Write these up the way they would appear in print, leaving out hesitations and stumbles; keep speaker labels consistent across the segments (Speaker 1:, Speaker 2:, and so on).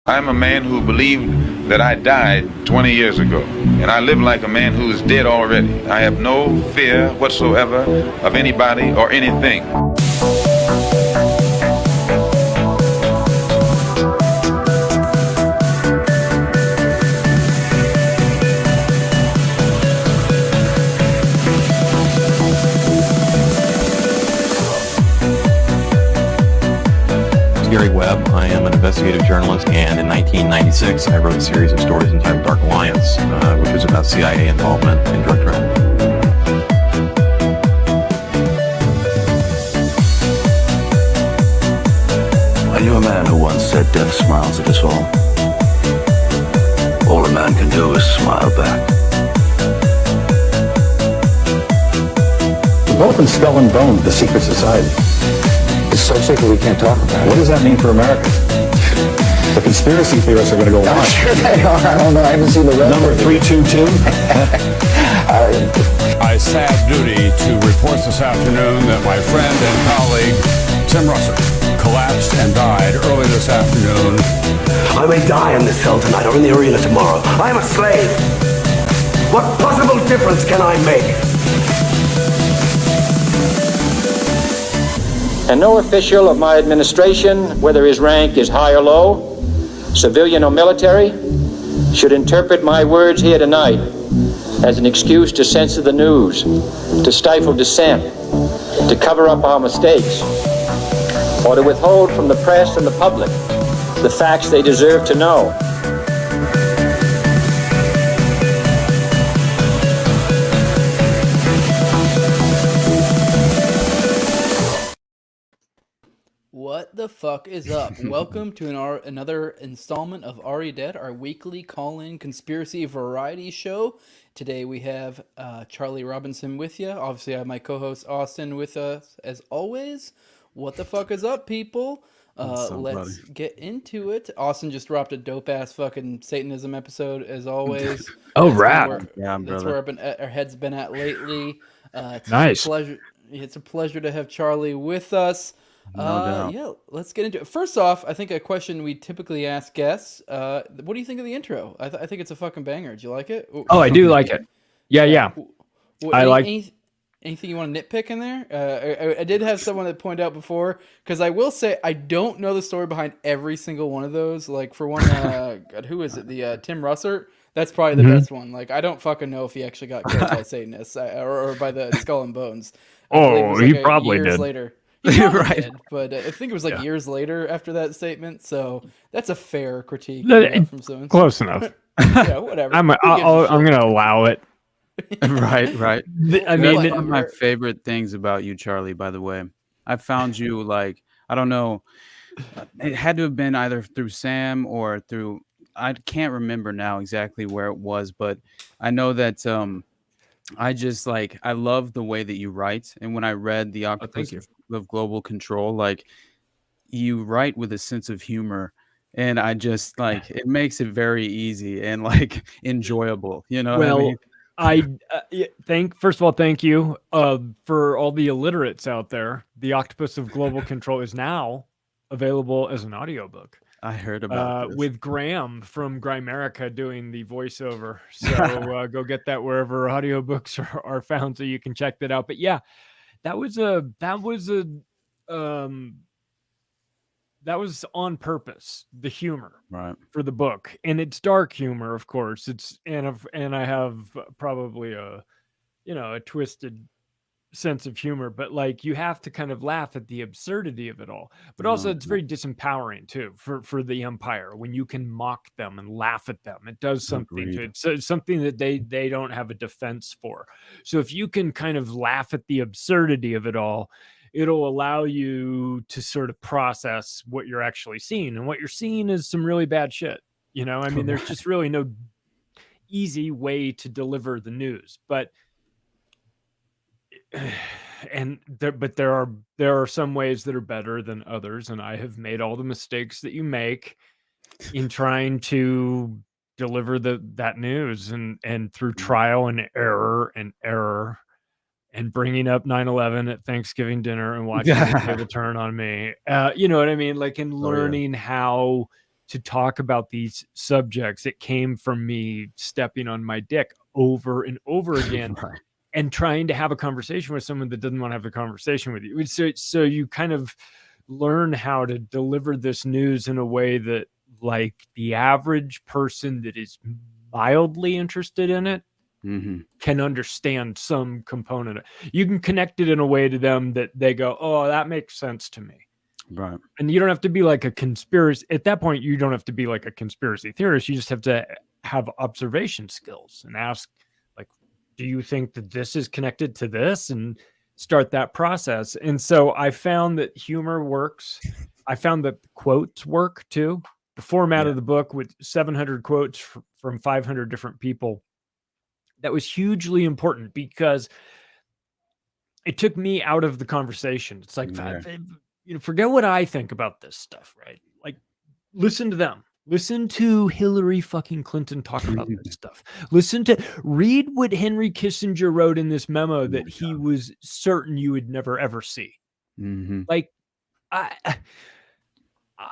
Speaker 1: I'm a man who believed that I died 20 years ago, and I live like a man who is dead already. I have no fear whatsoever of anybody or anything.
Speaker 2: Gary Webb. I am an investigative journalist, and in 1996 I wrote a series of stories entitled Dark Alliance, which was about CIA involvement in drug trade.
Speaker 3: I knew a man who once said death smiles at us all. All a man can do is smile back.
Speaker 4: We've both been skull and bone, the secret society.
Speaker 3: It's so secret we can't talk about it.
Speaker 4: What does that mean for America? The conspiracy theorists are going to go on.
Speaker 3: I'm sure they are. I don't know. I haven't seen the rest.
Speaker 4: Number 322.
Speaker 5: I sad duty to report this afternoon that my friend and colleague, Tim Russert, collapsed and died early this afternoon.
Speaker 3: I may die in this cell tonight or in the arena tomorrow. I am a slave. What possible difference can I make?
Speaker 6: And no official of my administration, whether his rank is high or low, civilian or military, should interpret my words here tonight as an excuse to censor the news, to stifle dissent, to cover up our mistakes, or to withhold from the press and the public the facts they deserve to know.
Speaker 7: What the fuck is up? Welcome to another installment of Are You Dead, our weekly call-in conspiracy variety show. Today we have Charlie Robinson with you. Obviously I have my co-host Austin with us as always. What the fuck is up, people? Let's get into it. Austin just dropped a dope-ass fucking Satanism episode as always.
Speaker 8: Oh, rad.
Speaker 7: That's where our head's been at lately.
Speaker 8: Nice.
Speaker 7: It's a pleasure to have Charlie with us. Yeah, let's get into it. First off, I think a question we typically ask guests, what do you think of the intro? I think it's a fucking banger. Do you like it?
Speaker 8: Oh, I do like it. Yeah.
Speaker 7: Anything you want to nitpick in there? I did have someone that pointed out before, because I will say I don't know the story behind every single one of those. Like for one, God, who is it? The Tim Russert? That's probably the best one. Like I don't fucking know if he actually got killed by Satanists or by the Skull and Bones.
Speaker 8: He probably did.
Speaker 7: Later.
Speaker 8: Right.
Speaker 7: Did, but I think it was like years later after that statement, so that's a fair critique from someone.
Speaker 8: Close enough.
Speaker 7: Yeah, whatever.
Speaker 8: I'm gonna allow it.
Speaker 9: Right.
Speaker 8: I mean,
Speaker 9: one of my favorite things about you, Charlie, by the way, I found you like, I don't know, it had to have been either through Sam or through, I can't remember now exactly where it was, but I know that I just like, I love the way that you write. And when I read The Octopus of Global Control, like you write with a sense of humor, and I just like, it makes it very easy and like enjoyable, you know?
Speaker 8: Well, first of all, thank you for all the illiterates out there. The Octopus of Global Control is now available as an audiobook.
Speaker 9: I heard about this.
Speaker 8: With Graham from Grimerica doing the voiceover. So go get that wherever audiobooks are found so you can check that out. But yeah, that was on purpose, the humor for the book, and it's dark humor, of course. And I have probably a twisted sense of humor, but like you have to kind of laugh at the absurdity of it all. But also it's very disempowering too for the Empire when you can mock them and laugh at them. It does something to it. So it's something that they don't have a defense for. So if you can kind of laugh at the absurdity of it all, it'll allow you to sort of process what you're actually seeing. And what you're seeing is some really bad shit. You know, I mean, there's just really no easy way to deliver the news. But there are some ways that are better than others. And I have made all the mistakes that you make in trying to deliver that news and through trial and error and bringing up 9/11 at Thanksgiving dinner and watching the table turn on me. You know what I mean? Like, in learning how to talk about these subjects. It came from me stepping on my dick over and over again and trying to have a conversation with someone that doesn't want to have a conversation with you. So you kind of learn how to deliver this news in a way that, like, the average person that is mildly interested in it can understand some component. You can connect it in a way to them that they go, oh, that makes sense to me.
Speaker 9: Right.
Speaker 8: And you don't have to be like a conspiracy. At that point, you don't have to be like a conspiracy theorist. You just have to have observation skills and ask, like, do you think that this is connected to this? And start that process. And so I found that humor works. I found that quotes work too. The format of the book with 700 quotes from 500 different people, that was hugely important because it took me out of the conversation. It's like, forget what I think about this stuff, right? Like, listen to them. Listen to Hillary fucking Clinton talk about this stuff. Read what Henry Kissinger wrote in this memo that he was certain you would never, ever see. Like,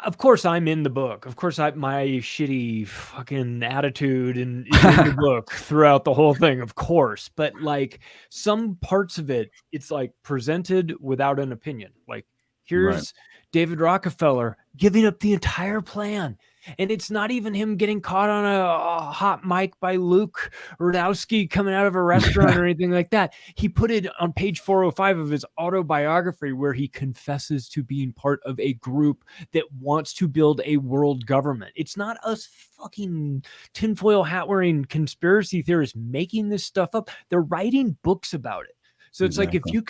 Speaker 8: of course, I'm in the book. Of course, my shitty fucking attitude is in the book throughout the whole thing, of course. But, like, some parts of it, it's like presented without an opinion. Like, here's David Rockefeller giving up the entire plan. And it's not even him getting caught on a hot mic by Luke Rudowski coming out of a restaurant or anything like that. He put it on page 405 of his autobiography where he confesses to being part of a group that wants to build a world government. It's not us fucking tinfoil hat wearing conspiracy theorists making this stuff up. They're writing books about it. So it's like, if you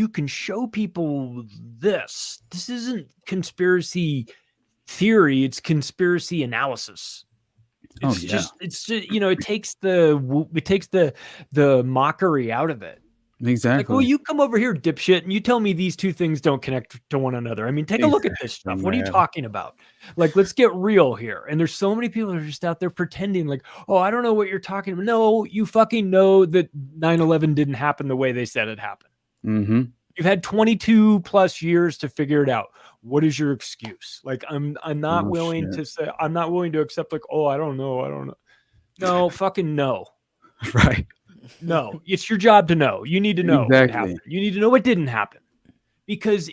Speaker 8: can show people this isn't conspiracy theory, it's conspiracy analysis. It's just it takes the mockery out of it.
Speaker 9: Exactly.
Speaker 8: Like, well, you come over here, dipshit, and you tell me these two things don't connect to one another. I mean, take a look at this stuff. What are you talking about? Like, let's get real here. And there's so many people that are just out there pretending like, oh, I don't know what you're talking about. No, you fucking know that 9/11 didn't happen the way they said it happened. You've had 22 plus years to figure it out. What is your excuse? Like, I'm not willing to say, I'm not willing to accept, like, oh, I don't know. No, fucking no.
Speaker 9: Right.
Speaker 8: No, it's your job to know. You need to know what happened. You need to know what didn't happen. Because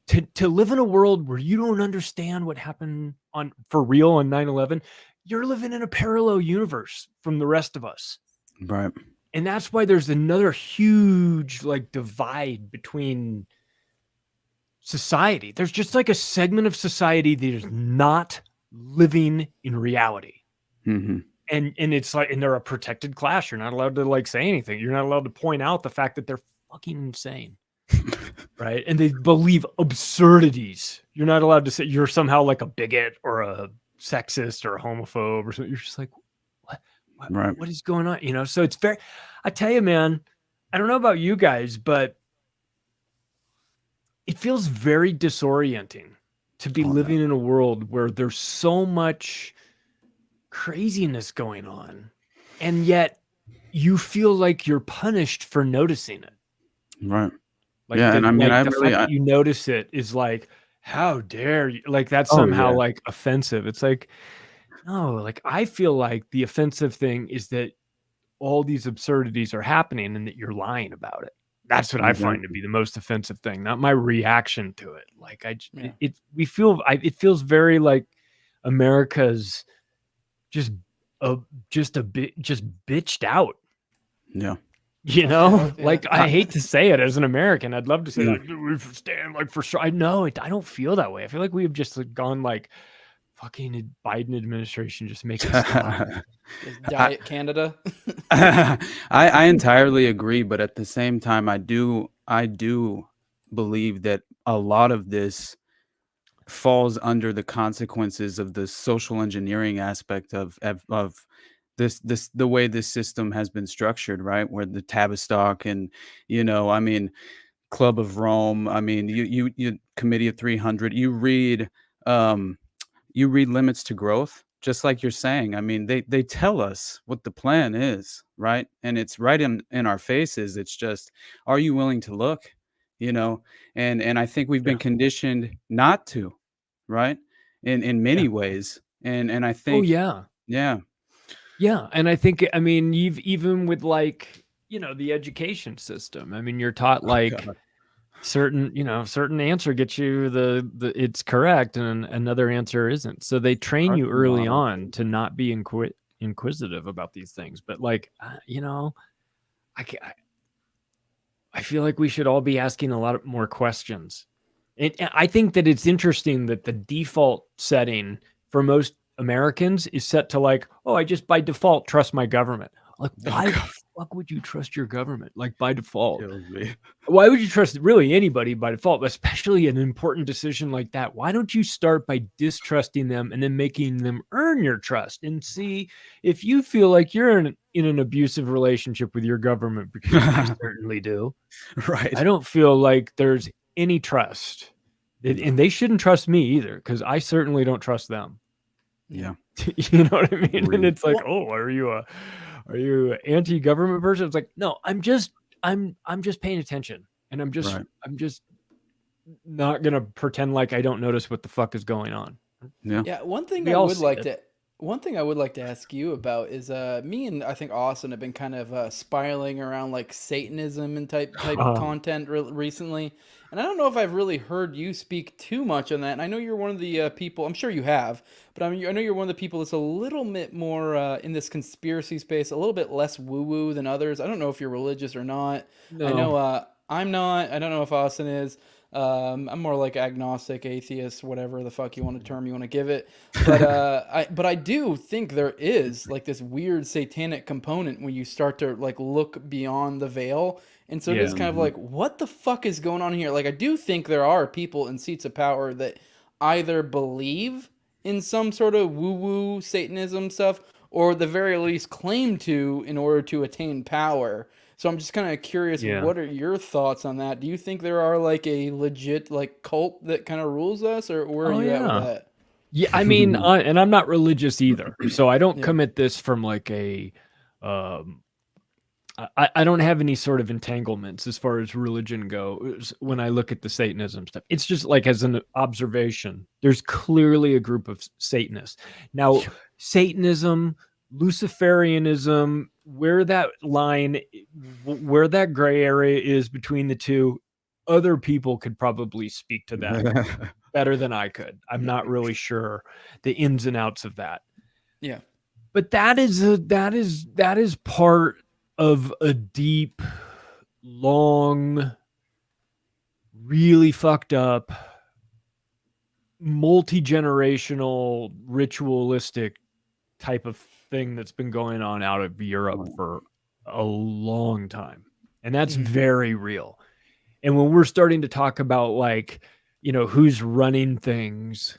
Speaker 8: to live in a world where you don't understand what happened for real on 9/11, you're living in a parallel universe from the rest of us.
Speaker 9: Right.
Speaker 8: And that's why there's another huge, like, divide between society. There's just like a segment of society that is not living in reality. And it's like, and they're a protected class. You're not allowed to, like, say anything. You're not allowed to point out the fact that they're fucking insane. Right. And they believe absurdities. You're not allowed to say you're somehow like a bigot or a sexist or a homophobe or something. You're just like, what is going on? You know, so it's very, I tell you, man, I don't know about you guys, but it feels very disorienting to be living in a world where there's so much craziness going on, and yet you feel like you're punished for noticing it.
Speaker 9: Right.
Speaker 8: Like, and I mean, like, the fact that you notice it is like, how dare you? Like, that's somehow like offensive. It's like, no, like, I feel like the offensive thing is that all these absurdities are happening and that you're lying about it. That's what I find to be the most offensive thing, not my reaction to it. Like, it feels very like America's just bitched out.
Speaker 9: Yeah.
Speaker 8: You know, like, I hate to say it as an American. I'd love to say, like, we stand, like, for sure. I know it. I don't feel that way. I feel like we've just, like, gone, like, fucking Biden administration, just make it stop.
Speaker 7: Diet Canada.
Speaker 9: I entirely agree, but at the same time, I do believe that a lot of this falls under the consequences of the social engineering aspect of this the way this system has been structured, right? Where the Tavistock and, you know, I mean, Club of Rome, I mean, you Committee of 300, you read Limits to Growth, just like you're saying. I mean, they tell us what the plan is, right? And it's right in our faces. It's just, are you willing to look? You know, and I think we've been conditioned not to, right? in many ways. And I
Speaker 8: Oh
Speaker 9: think,
Speaker 8: yeah.
Speaker 9: yeah,
Speaker 8: Yeah, and I think, I mean, you've even with like, the education system. I mean, you're taught like
Speaker 9: God,
Speaker 8: certain answer gets you the it's correct and another answer isn't. So they train
Speaker 9: our
Speaker 8: you early
Speaker 9: model.
Speaker 8: on to not be inquisitive about these things. But like, I ca- I feel like we should all be asking a lot more questions. And I think that it's interesting that the default setting for most Americans is set to like, oh, I just by default trust my government. Like,
Speaker 9: Oh
Speaker 8: why the
Speaker 9: God,
Speaker 8: fuck would you trust your government? Like by default.
Speaker 9: kills me.
Speaker 8: Why would you trust really anybody by default, especially an important decision like that? Why don't you start by distrusting them and then making them earn your trust and see if you feel like you're in an abusive relationship with your government, because I certainly do.
Speaker 9: Right.
Speaker 8: I don't feel like there's any trust. And they shouldn't trust me either, because I certainly don't trust them.
Speaker 9: Yeah.
Speaker 8: You know what I mean? And
Speaker 9: Agreed.
Speaker 8: it's like, oh, are you an anti-government person? It's like, no, I'm just paying attention, and I'm just not gonna pretend like I don't notice what the fuck is going on.
Speaker 9: Yeah.
Speaker 7: Yeah, one thing
Speaker 8: We
Speaker 7: I
Speaker 8: all
Speaker 7: would
Speaker 8: see
Speaker 7: like
Speaker 8: it.
Speaker 7: to one thing I would like to ask you about is me and I think Austin have been kind of spiraling around like Satanism and type content recently, and I don't know if I've really heard you speak too much on that. And I know you're one of the people. I'm sure you have, but I know you're one of the people that's a little bit more in this conspiracy space, a little bit less woo woo than others. I don't know if you're religious or not. I know
Speaker 8: No.
Speaker 7: I'm not. I don't know if Austin is. I'm more like agnostic, atheist, whatever the fuck you want to give it. But I do think there is like this weird satanic component when you start to like look beyond the veil. And so it is
Speaker 8: Yeah.
Speaker 7: kind of like, what the fuck is going on here? Like I do think there are people in seats of power that either believe in some sort of woo-woo Satanism stuff, or at the very least claim to in order to attain power. So I'm just kind of curious,
Speaker 8: Yeah.
Speaker 7: what are your thoughts on that? Do you think there are like a legit like cult that kind of rules us, or where
Speaker 8: Oh
Speaker 7: are you at with
Speaker 8: yeah.
Speaker 7: that?
Speaker 8: Yeah, I mean, and I'm not religious either, so I don't
Speaker 7: Yeah.
Speaker 8: come at this from like a, I don't have any sort of entanglements as far as religion goes when I look at the Satanism stuff. It's just like as an observation, there's clearly a group of Satanists. Now, Satanism, Luciferianism, where that gray area is between the two, other people could probably speak to that better than I could. I'm not really sure the ins and outs of that.
Speaker 7: Yeah.
Speaker 8: But that is part of a deep, long, really fucked up, multi-generational, ritualistic type of thing that's been going on out of Europe for a long time. And that's very real. And when we're starting to talk about like, who's running things,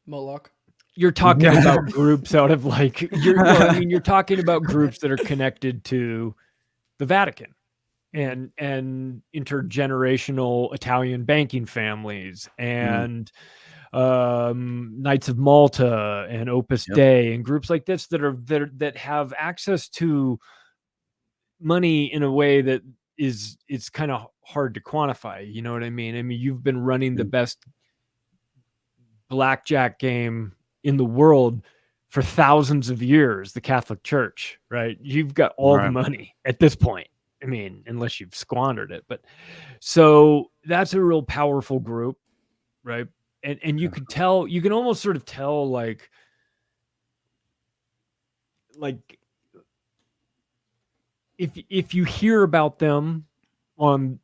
Speaker 7: Moloch.
Speaker 8: you're talking about groups out of like, you're talking about groups that are connected to the Vatican and intergenerational Italian banking families and Knights of Malta and Opus Dei and groups like this that have access to money in a way that is kind of hard to quantify. You know what I mean? I mean, you've been running the best blackjack game in the world for thousands of years, the Catholic Church, right? You've got all the money at this point. I mean, unless you've squandered it. But so that's a real powerful group, right? And you could tell, you can almost sort of tell like if you hear about them on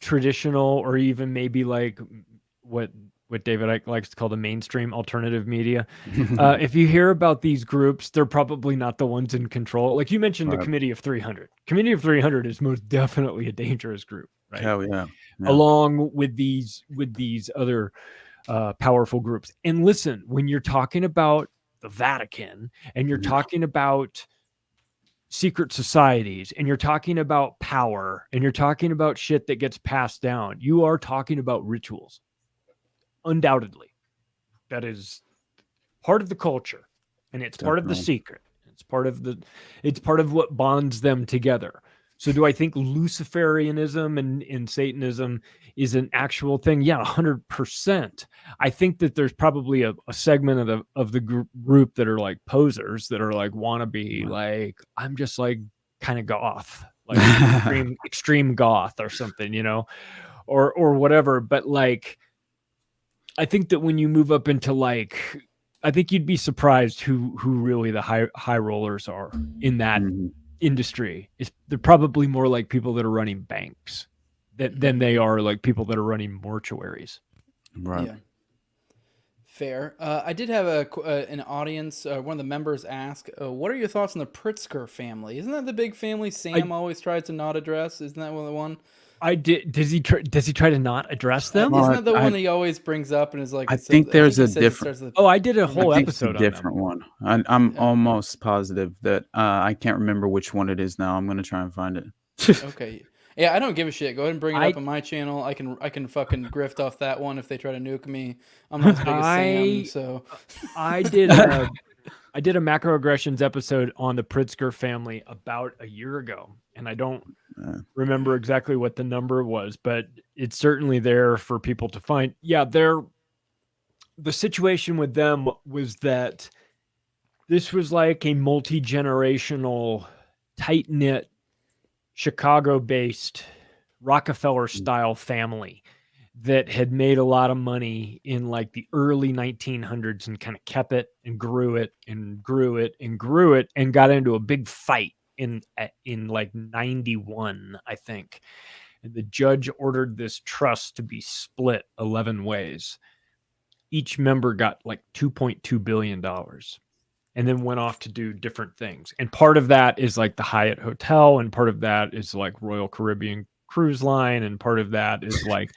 Speaker 8: traditional or even maybe like what David Icke likes to call the mainstream alternative media. If you hear about these groups, they're probably not the ones in control. Like you mentioned the Committee of 300. Committee of 300 is most definitely a dangerous group, right?
Speaker 9: Hell yeah.
Speaker 8: Along with these other powerful groups. And listen, when you're talking about the Vatican and you're talking about secret societies and you're talking about power and you're talking about shit that gets passed down, you are talking about rituals. Undoubtedly, that is part of the culture, and it's part of the secret. It's part of what bonds them together. So do I think Luciferianism and Satanism is an actual thing? Yeah, 100%. I think that there's probably a segment of the group that are like posers, that are like wannabe, like, I'm just like kind of goth, like extreme goth or something, you know, or whatever. But like, I think that when you move up into like, I think you'd be surprised who really the high rollers are in that industry. They're probably more like people that are running banks than they are like people that are running mortuaries.
Speaker 9: Right.
Speaker 7: Yeah. Fair. I did have an audience, one of the members ask, what are your thoughts on the Pritzker family? Isn't that the big family Sam always tries to not address? Isn't that the one?
Speaker 8: Does he try to not address them?
Speaker 7: Isn't that the one he always brings up and is like?
Speaker 9: I think there's a different.
Speaker 8: I did a whole episode on
Speaker 9: different one. I'm almost positive that I can't remember which one it is now. I'm gonna try and find it.
Speaker 7: Okay. Yeah, I don't give a shit. Go ahead and bring it up on my channel. I can fucking grift off that one if they try to nuke me. I'm not as big as Sam, so
Speaker 8: I did a macroaggressions episode on the Pritzker family about a year ago, and I don't remember exactly what the number was, but it's certainly there for people to find. Yeah, the situation with them was that this was like a multi-generational, tight-knit, Chicago-based Rockefeller-style family that had made a lot of money in like the early 1900s and kind of kept it and grew it and grew it and grew it and got into a big fight in like 91, I think. And the judge ordered this trust to be split 11 ways. Each member got like $2.2 billion. And then went off to do different things. And part of that is like the Hyatt Hotel, and part of that is like Royal Caribbean Cruise Line, and part of that is like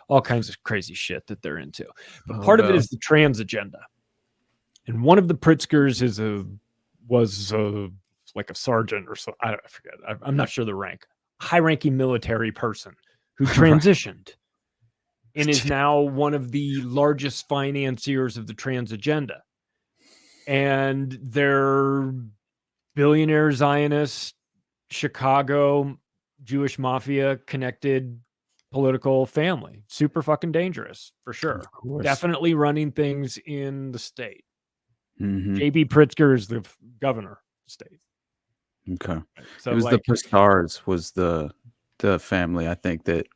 Speaker 8: all kinds of crazy shit that they're into. But part of it is the trans agenda. And one of the Pritzkers was like a sergeant or so. I forget. I'm not sure the rank. High-ranking military person who transitioned and is now one of the largest financiers of the trans agenda. And they're billionaire Zionist, Chicago, Jewish mafia connected political family. Super fucking dangerous, for sure. Definitely running things in the state. J.B. Pritzker is the governor of the state.
Speaker 9: Okay.
Speaker 8: So
Speaker 9: it was
Speaker 8: like,
Speaker 9: the Pistars was the family, I think, that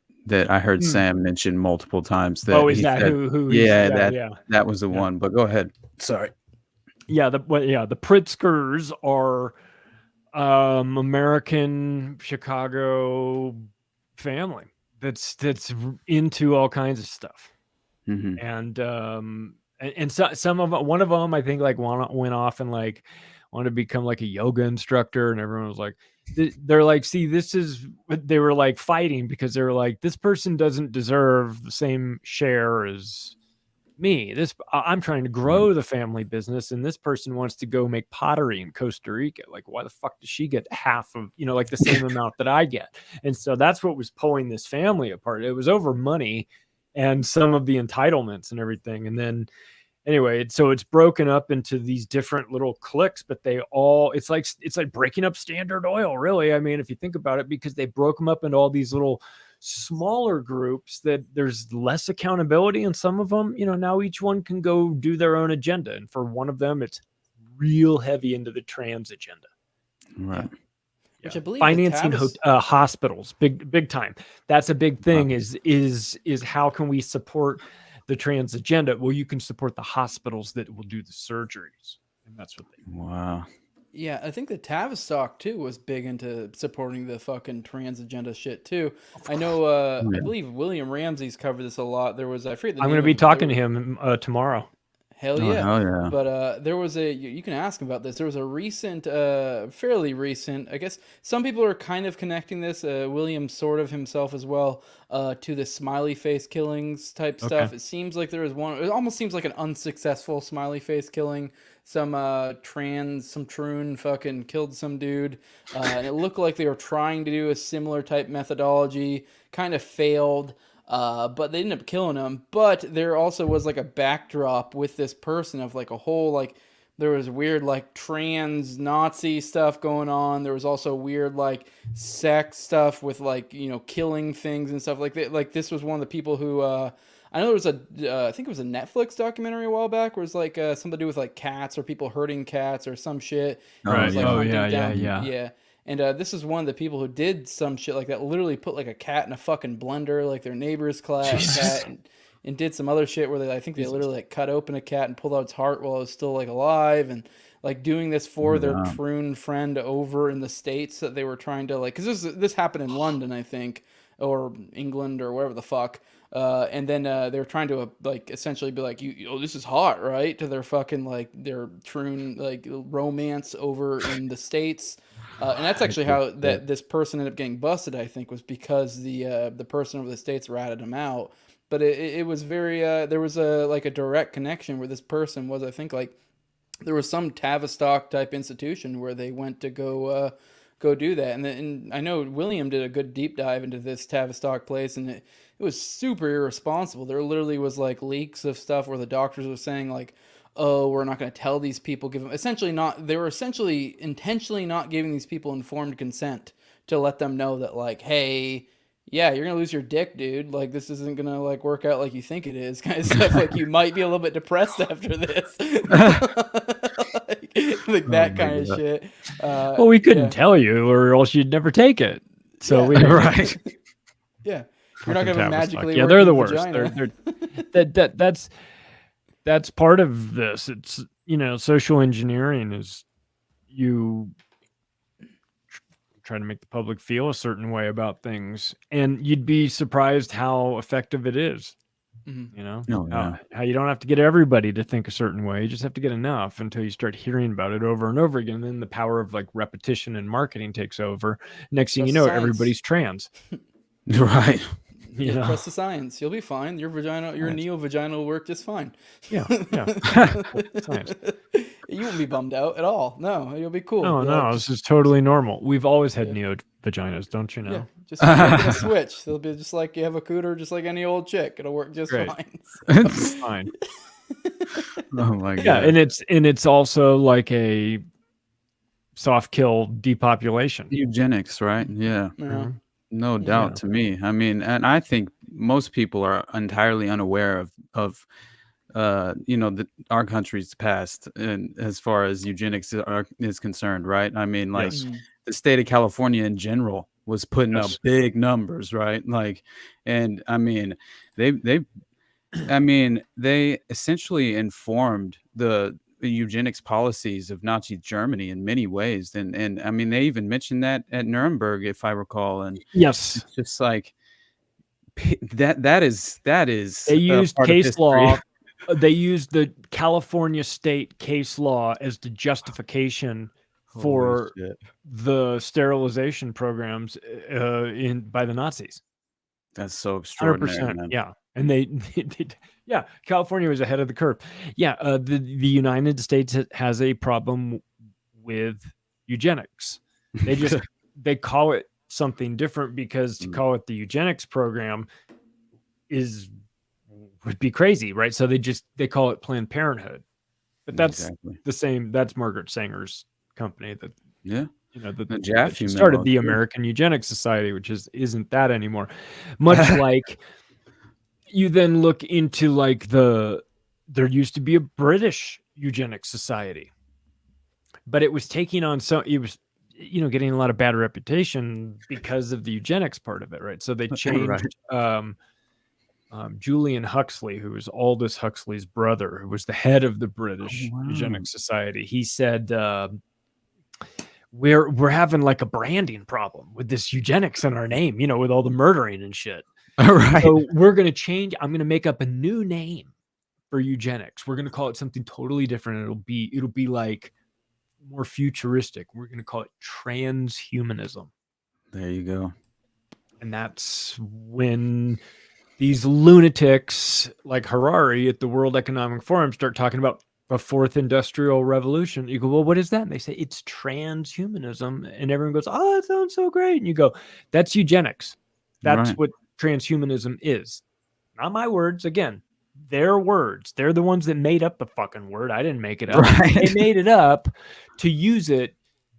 Speaker 9: I heard Sam mention multiple times. That
Speaker 8: is that
Speaker 9: said,
Speaker 8: who?
Speaker 9: That was the one. But go ahead. Sorry.
Speaker 8: Yeah, the Pritzkers are American Chicago family that's into all kinds of stuff, and some of them, one of them I think like went off and like wanted to become like a yoga instructor, and everyone was like, they're like, see, this is what they were like fighting, because they were like, this person doesn't deserve the same share as me. I'm trying to grow the family business, and this person wants to go make pottery in Costa Rica. Like, why the fuck does she get half of, like the same amount that I get? And so that's what was pulling this family apart. It was over money and some of the entitlements and everything. And then anyway, so it's broken up into these different little cliques, but it's like breaking up Standard Oil, really. I mean, if you think about it, because they broke them up into all these little smaller groups that there's less accountability in some of them. Now each one can go do their own agenda. And for one of them, it's real heavy into the trans agenda.
Speaker 9: Right.
Speaker 7: Yeah. Which I believe
Speaker 8: financing hospitals, big time. That's a big thing. Is how can we support the trans agenda? Well, you can support the hospitals that will do the surgeries, and that's what they.
Speaker 9: Wow.
Speaker 7: Yeah, I think the Tavistock too was big into supporting the fucking trans agenda shit too. I know. I believe William Ramsey's covered this a lot. There was I'm going
Speaker 8: to be talking to him tomorrow.
Speaker 7: Hell yeah.
Speaker 9: Hell yeah.
Speaker 7: But there was you can ask him about this. There was a recent, fairly recent, I guess some people are kind of connecting this, William sort of himself as well, to the smiley face killings type stuff. It seems like there was one, it almost seems like an unsuccessful smiley face killing. Some troon fucking killed some dude. And it looked like they were trying to do a similar type methodology, kind of failed. But they ended up killing him. But there also was like a backdrop with this person of like a whole like there was weird like trans Nazi stuff going on. There was also weird like sex stuff with like, you know, killing things and stuff like that. Like this was one of the people who I know there was I think it was a Netflix documentary a while back where it was like something to do with like cats or people hurting cats or some shit.
Speaker 8: Right.
Speaker 7: It was, like,
Speaker 8: Yeah.
Speaker 7: Yeah. And this is one of the people who did some shit like that. Literally put like a cat in a fucking blender, like their neighbor's cat, and did some other shit where I think they literally like cut open a cat and pulled out its heart while it was still like alive, and like doing this for their prune friend over in the States that they were trying to like, because this happened in London, I think, or England or wherever the fuck. And then they were trying to like essentially be like, this is hot, right? To their fucking like their troon like romance over in the States. And that's actually how this person ended up getting busted, I think, was because the person over the States ratted him out. But it was very there was a direct connection where this person was, I think, like there was some Tavistock type institution where they went to go do that. And I know William did a good deep dive into this Tavistock place, and it was super irresponsible. There literally was like leaks of stuff where the doctors were saying like, oh, we're not going to tell these people, they were essentially intentionally not giving these people informed consent to let them know that like, hey, yeah, you're going to lose your dick, dude. Like, this isn't going to like work out like you think it is, kind of stuff. Like, you might be a little bit depressed after this. like that kind of shit.
Speaker 8: Well, we couldn't tell you, or else you'd never take it. So we
Speaker 7: right. Yeah. You're not going to magically.
Speaker 8: Yeah, they're the worst. That's part of this. It's, you know, social engineering is you try to make the public feel a certain way about things, and you'd be surprised how effective it is. Mm-hmm. You know, how you don't have to get everybody to think a certain way. You just have to get enough until you start hearing about it over and over again. And then the power of like repetition and marketing takes over. Next thing you know, everybody's trans.
Speaker 9: Right.
Speaker 8: You know?
Speaker 7: Trust the science. You'll be fine. Your neo-vagina will work just fine.
Speaker 8: Yeah. Science.
Speaker 7: You won't be bummed out at all. No, you'll be cool.
Speaker 8: No, this is totally normal. We've always had neo-vaginas, don't you know?
Speaker 7: Yeah, just flip a switch. They'll be just like you have a cooter, just like any old chick. It'll work just fine.
Speaker 8: It's fine.
Speaker 9: Oh my god.
Speaker 8: Yeah, and it's also like a soft kill depopulation.
Speaker 9: Eugenics, right? Yeah.
Speaker 8: Mm-hmm.
Speaker 9: No doubt to me. I mean, and I think most people are entirely unaware of our country's past, and as far as eugenics is concerned, right? I mean, like the state of California in general was putting up big numbers, right? Like, and I mean, they essentially informed the eugenics policies of Nazi Germany in many ways, and I mean, they even mentioned that at Nuremberg, if I recall. And
Speaker 8: yes,
Speaker 9: it's just like that is
Speaker 8: they used case law. They used the California state case law as the justification for the sterilization programs by the Nazis.
Speaker 9: That's so extraordinary.
Speaker 8: 100%, yeah. And they California was ahead of the curve. Yeah, the United States has a problem with eugenics. They just they call it something different because to call it the eugenics program would be crazy, right? So they call it Planned Parenthood. But that's the same. That's Margaret Sanger's company that
Speaker 9: Jaffe
Speaker 8: started the American Eugenics Society, which isn't that anymore. Much like you then look into like there used to be a British Eugenics Society, but it was taking on it was getting a lot of bad reputation because of the eugenics part of it, right? So they changed Julian Huxley, who was Aldous Huxley's brother, who was the head of the British Eugenics Society. He said, we're having like a branding problem with this eugenics in our name, with all the murdering and shit.
Speaker 9: All right.
Speaker 8: So we're going to change. I'm going to make up a new name for eugenics. We're going to call it something totally different. It'll be like more futuristic. We're going to call it transhumanism.
Speaker 9: There you go.
Speaker 8: And that's when these lunatics like Harari at the World Economic Forum start talking about a fourth industrial revolution. You go, well, what is that? And they say it's transhumanism. And everyone goes, oh, that sounds so great. And you go, that's eugenics. That's what transhumanism is. Not my words. Again, their words. They're the ones that made up the fucking word. I didn't make it up.
Speaker 9: Right.
Speaker 8: They made it up to use it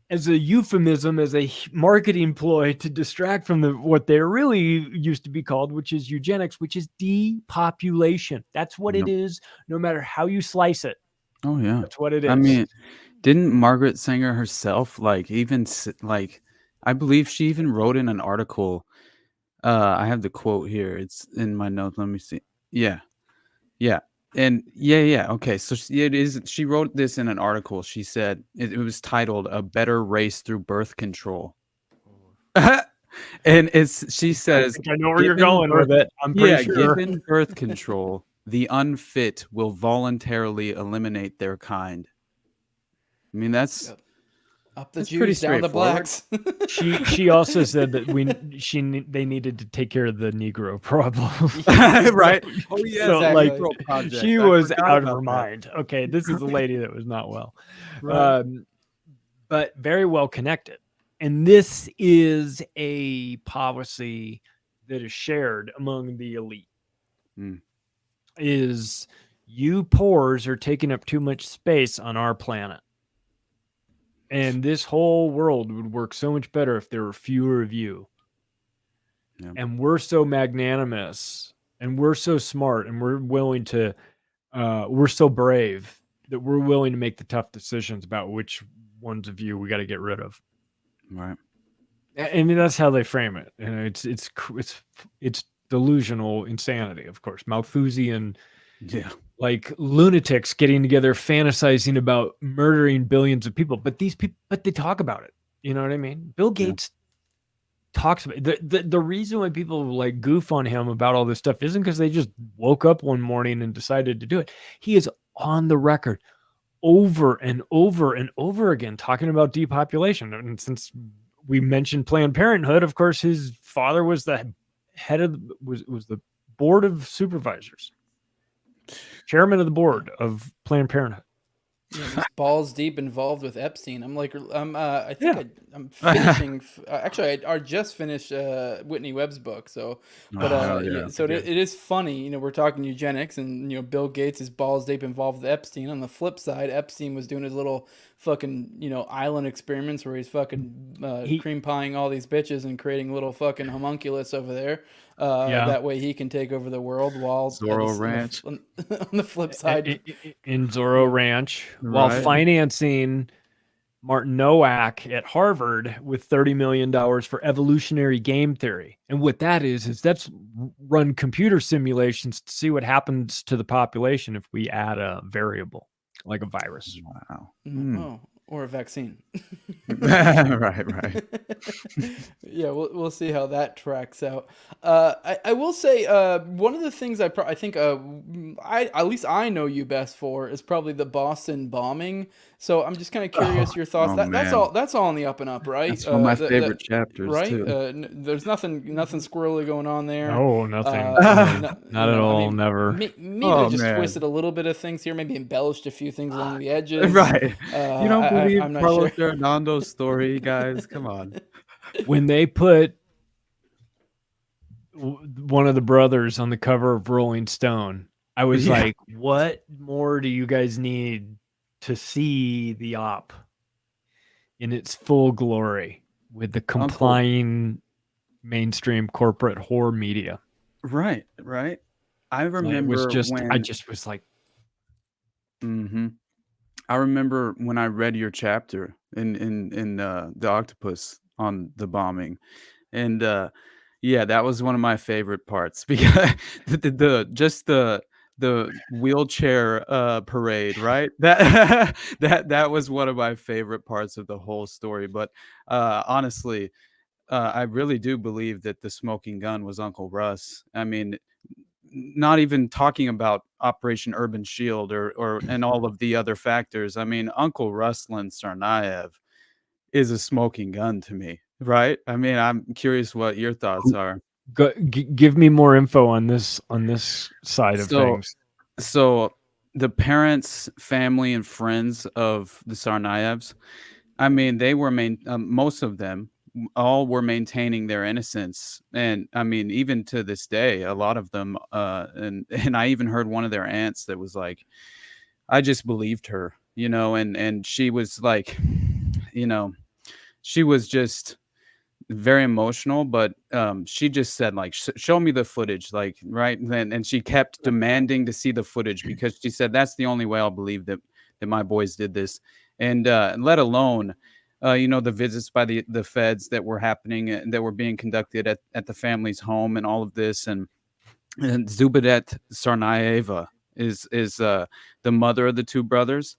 Speaker 8: as a euphemism, as a marketing ploy to distract from what they're really used to be called, which is eugenics, which is depopulation. That's what it is, no matter how you slice it.
Speaker 9: Oh yeah,
Speaker 8: that's what it is.
Speaker 9: I mean, didn't Margaret Sanger herself I believe she even wrote in an article. I have the quote here. It's in my notes. Let me see. Yeah. And yeah. Okay. So she wrote this in an article. She said it was titled "A Better Race Through Birth Control." And she says,
Speaker 8: I know where you're going with it. I'm pretty sure.
Speaker 9: Given birth control, the unfit will voluntarily eliminate their kind. I mean, that's
Speaker 7: up the Jews, down the blacks.
Speaker 8: She also said that they needed to take care of the Negro problem.
Speaker 9: Right? Oh yeah,
Speaker 8: so,
Speaker 9: exactly.
Speaker 8: She was out of her mind. Okay, this is a lady that was not well, right. But very well connected. And this is a policy that is shared among the elite. Is you poors are taking up too much space on our planet. And this whole world would work so much better if there were fewer of you. Yeah. And we're so magnanimous and we're so smart and we're willing to, we're so brave that we're willing to make the tough decisions about which ones of you we got to get rid of.
Speaker 9: Right.
Speaker 8: I mean, that's how they frame it. And it's delusional insanity, of course. Malthusian, like lunatics getting together, fantasizing about murdering billions of people. But they talk about it. You know what I mean? Bill Gates talks about it. The reason why people like goof on him about all this stuff isn't because they just woke up one morning and decided to do it. He is on the record over and over and over again talking about depopulation. And since we mentioned Planned Parenthood, of course, his father was the head of was the board of supervisors, chairman of the board of Planned Parenthood.
Speaker 7: Yeah, he's balls deep involved with Epstein. I'm finishing. Actually, I just finished Whitney Webb's book. So, it is funny. You know, we're talking eugenics, and Bill Gates is balls deep involved with Epstein. On the flip side, Epstein was doing his little fucking island experiments where he's fucking cream pieing all these bitches and creating little fucking homunculus over there. That way he can take over the world while
Speaker 9: Zorro Ranch
Speaker 7: on the flip side
Speaker 8: in Zorro Ranch, while financing Martin Nowak at Harvard with $30 million for evolutionary game theory. And what that is that's run computer simulations to see what happens to the population if we add a variable like a virus.
Speaker 9: Wow.
Speaker 7: Oh, or a vaccine.
Speaker 9: Right.
Speaker 7: Yeah, we'll see how that tracks out. I will say one of the things I think at least I know you best for is probably the Boston bombing. So I'm just kind of curious your thoughts. That's all in the up and up, right?
Speaker 9: That's one of my favorite chapters,
Speaker 7: right?
Speaker 9: Too.
Speaker 7: There's nothing squirrely going on there.
Speaker 8: Oh, nothing. Not at all. Never.
Speaker 7: Maybe they just twisted a little bit of things here. Maybe embellished a few things along the edges.
Speaker 9: Right. You don't believe Carlos Hernando's story, guys? Come on.
Speaker 8: When they put one of the brothers on the cover of Rolling Stone, I was like, what more do you guys need to see the op in its full glory with the complying mainstream corporate whore media?
Speaker 9: Right. I remember
Speaker 8: I just was like,
Speaker 9: I remember when I read your chapter in the Octopus on the bombing, and that was one of my favorite parts because the wheelchair parade, right? That was one of my favorite parts of the whole story. But honestly, I really do believe that the smoking gun was Uncle Russ. I mean, not even talking about Operation Urban Shield or and all of the other factors. I mean, Uncle Ruslan Tsarnaev is a smoking gun to me, right? I mean, I'm curious what your thoughts are.
Speaker 8: Give me more info on this side of things.
Speaker 9: So the parents, family, and friends of the Tsarnaevs, I mean, they were most of them all were maintaining their innocence. And I mean, even to this day, a lot of them, and I even heard one of their aunts that was like, I just believed her, and she was like, she was just very emotional, but she just said like, show me the footage, like, right. And she kept demanding to see the footage because she said that's the only way I'll believe that my boys did this. And let alone the visits by the feds that were happening, that were being conducted at the family's home, and all of this. And Zubadet Sarnaeva is the mother of the two brothers,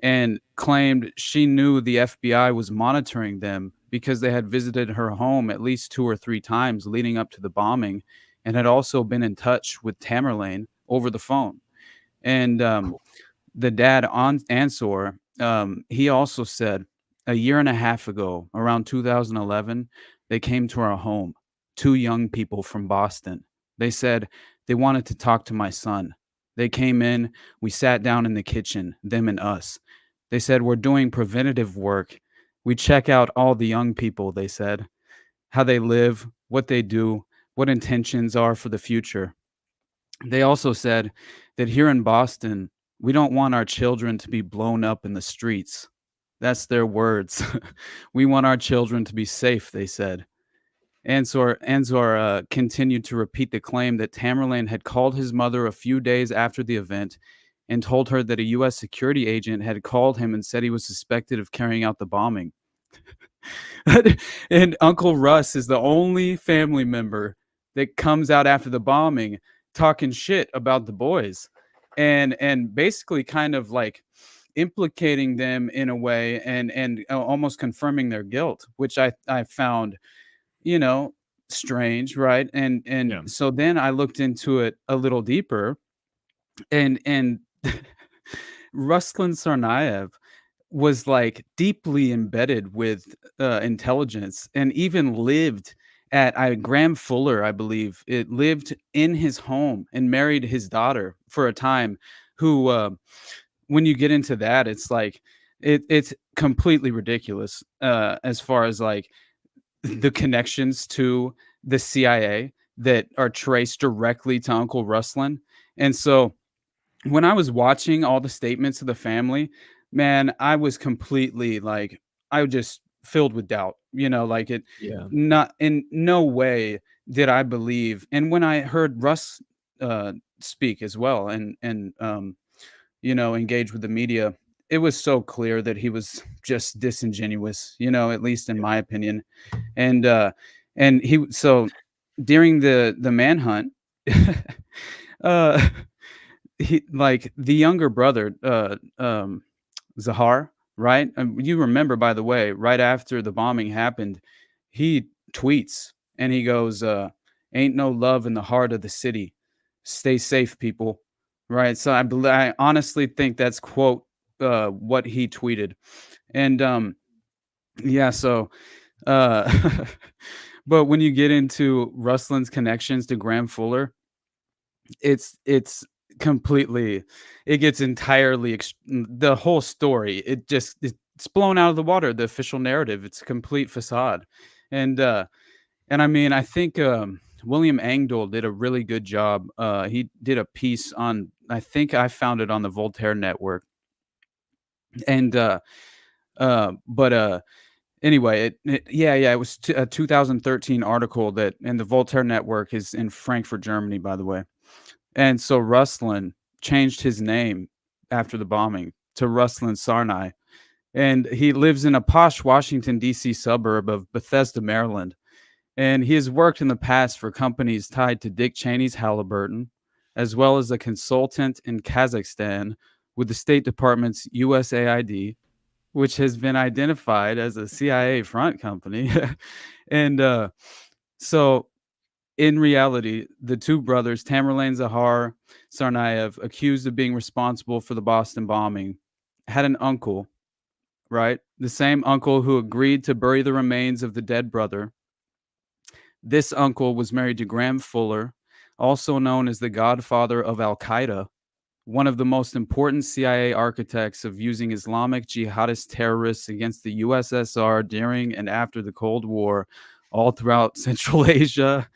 Speaker 9: and claimed she knew the FBI was monitoring them because they had visited her home at least 2 or 3 times leading up to the bombing, and had also been in touch with Tamerlane over the phone. And the dad, Ansor, he also said a year and a half ago, around 2011, they came to our home, 2 young people from Boston. They said they wanted to talk to my son. They came in, we sat down in the kitchen, them and us. They said, we're doing preventative work. We check out all the young people, they said, how they live, what they do, what intentions are for the future. They also said that here in Boston, we don't want our children to be blown up in the streets. That's their words. We want our children to be safe, they said. Ansor continued to repeat the claim that Tamerlane had called his mother a few days after the event and told her that a U.S. security agent had called him and said he was suspected of carrying out the bombing. And Uncle Russ is the only family member that comes out after the bombing talking shit about the boys, and basically kind of like implicating them in a way, and almost confirming their guilt, which I found strange, right? And so then I looked into it a little deeper, and Ruslan Tsarnaev was like deeply embedded with intelligence, and even lived at Graham Fuller, I believe, it lived in his home and married his daughter for a time, who when you get into that, it's like it's completely ridiculous as far as like the connections to the CIA that are traced directly to Uncle Ruslan. And so when I was watching all the statements of the family, man, I was completely like, I was just filled with doubt, like it, not in no way did I believe. And when I heard Russ speak as well, and engage with the media, it was so clear that he was just disingenuous, at least in my opinion. And so during the manhunt, he, like, the younger brother, Zahar, right? You remember, by the way, right after the bombing happened, he tweets and he goes, "Ain't no love in the heart of the city. Stay safe, people." Right. So I honestly think that's quote what he tweeted, and yeah. So, but when you get into Ruslan's connections to Graham Fuller, it's completely, it gets entirely the whole story, it's blown out of the water, the official narrative. It's a complete facade. And I mean, I think William Engdahl did a really good job. He did a piece on, I think I found it on the Voltaire Network. And anyway, it was a 2013 article that, and the Voltaire Network is in Frankfurt, Germany, by the way. And so Ruslan changed his name after the bombing to Ruslan Sarnai. And he lives in a posh Washington, D.C. suburb of Bethesda, Maryland. And he has worked in the past for companies tied to Dick Cheney's Halliburton, as well as a consultant in Kazakhstan with the State Department's USAID, which has been identified as a CIA front company. And so in reality, the two brothers, Tamerlane Zahar Sarnaev, accused of being responsible for the Boston bombing, had an uncle, right? The same uncle who agreed to bury the remains of the dead brother. This uncle was married to Graham Fuller, also known as the godfather of Al-Qaeda, one of the most important CIA architects of using Islamic jihadist terrorists against the USSR during and after the Cold War, all throughout Central Asia,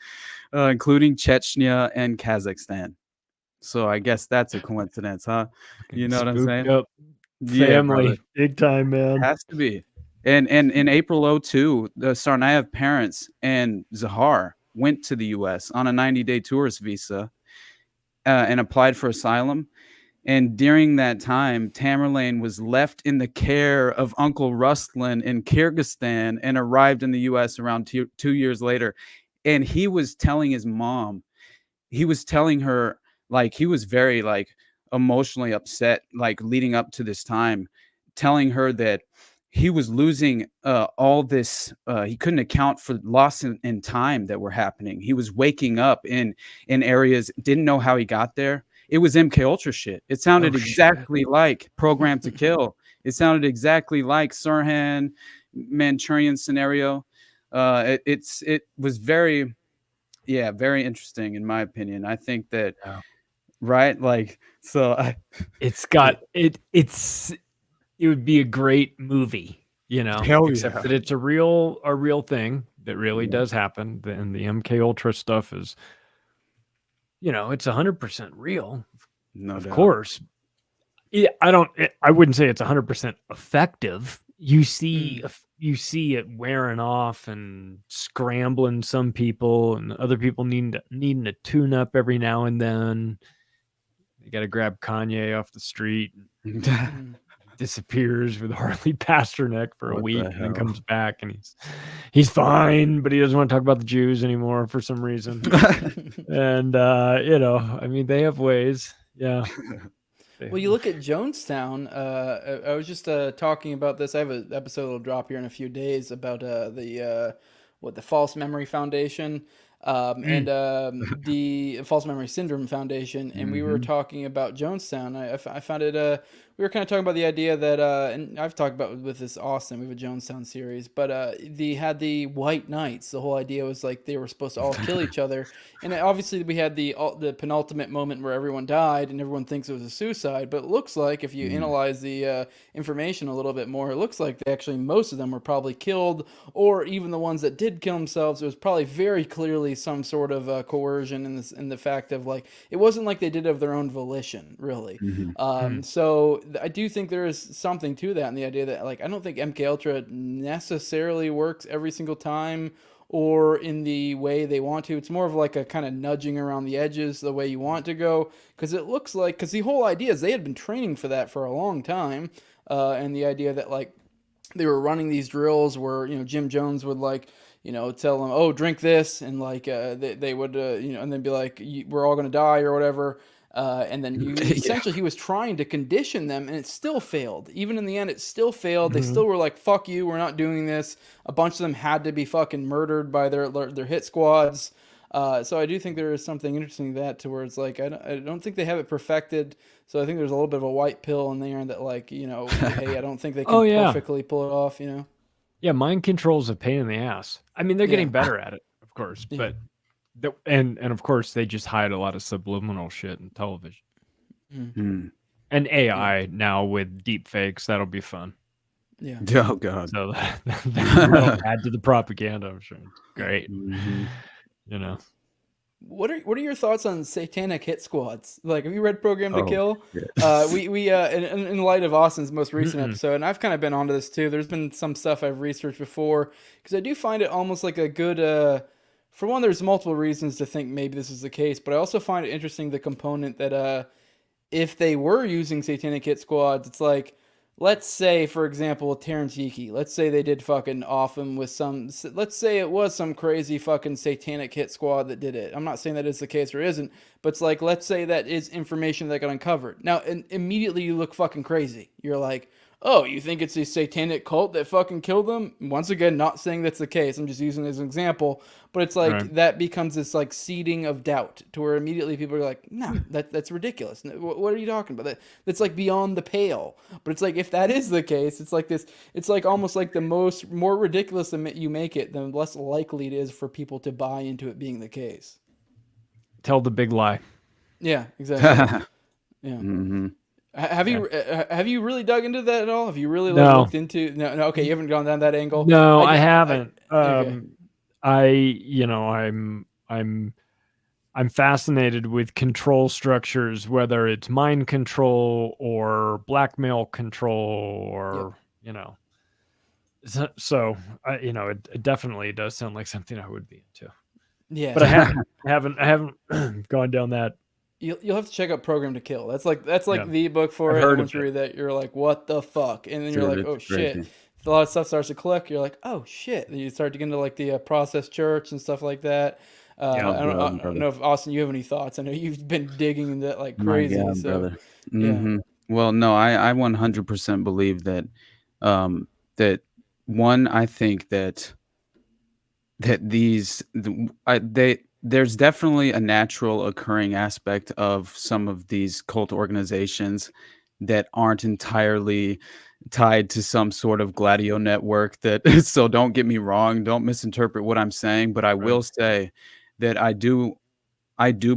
Speaker 9: including Chechnya and Kazakhstan. So I guess that's a coincidence, huh? You know what I'm saying?
Speaker 8: Up
Speaker 9: Yeah,
Speaker 8: family,
Speaker 9: brother.
Speaker 8: big time, man.
Speaker 9: Has to be. And in April 2002, the Tsarnaev parents and Zahar went to the U.S. on a 90-day tourist visa and applied for asylum. And during that time, Tamerlane was left in the care of Uncle Ruslan in Kyrgyzstan and arrived in the U.S. around 2 years later. And he was telling his mom, he was telling her, like, he was very, like, emotionally upset, like, leading up to this time, telling her that he was losing all this. He couldn't account for loss in time that were happening. He was waking up in areas, didn't know how he got there. It was MK Ultra shit. It sounded exactly like Program to Kill. It sounded exactly like Sirhan, Manchurian scenario. It was very, very interesting in my opinion. I think that, right? Like, so
Speaker 8: it's got it. It would be a great movie, you know, except that it's a real thing that really does happen. And the MK Ultra stuff is, you know, it's 100% real.
Speaker 9: No
Speaker 8: of
Speaker 9: doubt.
Speaker 8: course. Yeah, I wouldn't say it's 100% effective. You see it wearing off and scrambling some people, and other people needing a tune up every now and then. You got to grab Kanye off the street. Disappears with Harley Pasternak for a week and then comes back and he's fine, but he doesn't want to talk about the Jews anymore for some reason. And you know, I mean, they have ways. Yeah.
Speaker 7: Well, you look at Jonestown. I was just talking about this. I have an episode that'll drop here in a few days about the False Memory Foundation and the False Memory Syndrome Foundation, and we were talking about Jonestown. I found it. We were kind of talking about the idea that, and I've talked about with this Austin. We have a Jonestown series, but they had the White Knights. The whole idea was like they were supposed to all kill each other, and obviously we had the penultimate moment where everyone died, and everyone thinks it was a suicide. But it looks like if you analyze the information a little bit more, it looks like most of them were probably killed, or even the ones that did kill themselves. It was probably very clearly some sort of coercion in the fact of like it wasn't like they did it of their own volition, really. So I do think there is something to that, and the idea that like I don't think MK Ultra necessarily works every single time or in the way they want to. It's more of like a kind of nudging around the edges the way you want to go, because it looks like, because the whole idea is they had been training for that for a long time, and the idea that like they were running these drills where, you know, Jim Jones would like, you know, tell them, oh, drink this, and like they would, you know, and then be like, we're all going to die or whatever. And then essentially he was trying to condition them, and it still failed. Even in the end, it still failed. They still were like, fuck you, we're not doing this. A bunch of them had to be fucking murdered by their hit squads. So I do think there is something interesting to that, to where it's like, I don't think they have it perfected. So I think there's a little bit of a white pill in there that, like, you know, hey, I don't think they can perfectly pull it off, you know?
Speaker 8: Yeah, mind control is a pain in the ass. I mean, they're getting better at it, of course, but and of course they just hide a lot of subliminal shit in television. And AI now with deep fakes, that'll be fun.
Speaker 7: Yeah.
Speaker 9: Oh god.
Speaker 8: So that'll add to the propaganda, I'm sure. Great. You know.
Speaker 7: What are your thoughts on satanic hit squads? Like, have you read Program to Kill? Yeah. We in light of Austin's most recent episode, and I've kind of been onto this too. There's been some stuff I've researched before, because I do find it almost like a good. For one, there's multiple reasons to think maybe this is the case, but I also find it interesting the component that if they were using satanic hit squads, it's like, let's say, for example, Terrence Yeeki, let's say they did fucking off him with let's say it was some crazy fucking satanic hit squad that did it. I'm not saying that is the case or isn't, but it's like, let's say that is information that got uncovered. Now, and immediately you look fucking crazy. You're like, oh, you think it's a satanic cult that fucking killed them? Once again, not saying that's the case. I'm just using it as an example. But it's like, that becomes this like seeding of doubt, to where immediately people are like, no, that's ridiculous. What are you talking about? That's like beyond the pale. But it's like, if that is the case, it's like this, it's like almost like the more ridiculous you make it, the less likely it is for people to buy into it being the case.
Speaker 8: Tell the big lie.
Speaker 7: Yeah, exactly. Yeah.
Speaker 9: Mm-hmm.
Speaker 7: Have you really dug into that at all? Have you really
Speaker 8: No.
Speaker 7: looked into? No. Okay, you haven't gone down that angle.
Speaker 8: No, I haven't.
Speaker 7: Okay.
Speaker 8: I'm fascinated with control structures, whether it's mind control or blackmail control, or So it definitely does sound like something I would be into.
Speaker 7: Yeah,
Speaker 8: but I haven't gone down that.
Speaker 7: You'll have to check out Program to Kill. That's like the book for
Speaker 8: I've
Speaker 7: it.
Speaker 8: heard
Speaker 7: And once
Speaker 8: of
Speaker 7: you
Speaker 8: it.
Speaker 7: read that, you're like, what the fuck? And then you're
Speaker 9: Dude,
Speaker 7: like, oh
Speaker 9: it's
Speaker 7: shit.
Speaker 9: crazy.
Speaker 7: A lot of stuff starts to click. You're like, oh shit. And you start to get into like the process church and stuff like that. I don't know if Austin, you have any thoughts. I know you've been digging into that like crazy.
Speaker 9: My God,
Speaker 7: so
Speaker 9: brother. Mm-hmm. Well, no, I 100% believe that that one, I think that there's definitely a natural occurring aspect of some of these cult organizations that aren't entirely tied to some sort of gladio network that so don't get me wrong, don't misinterpret what I'm saying, but I will say that I do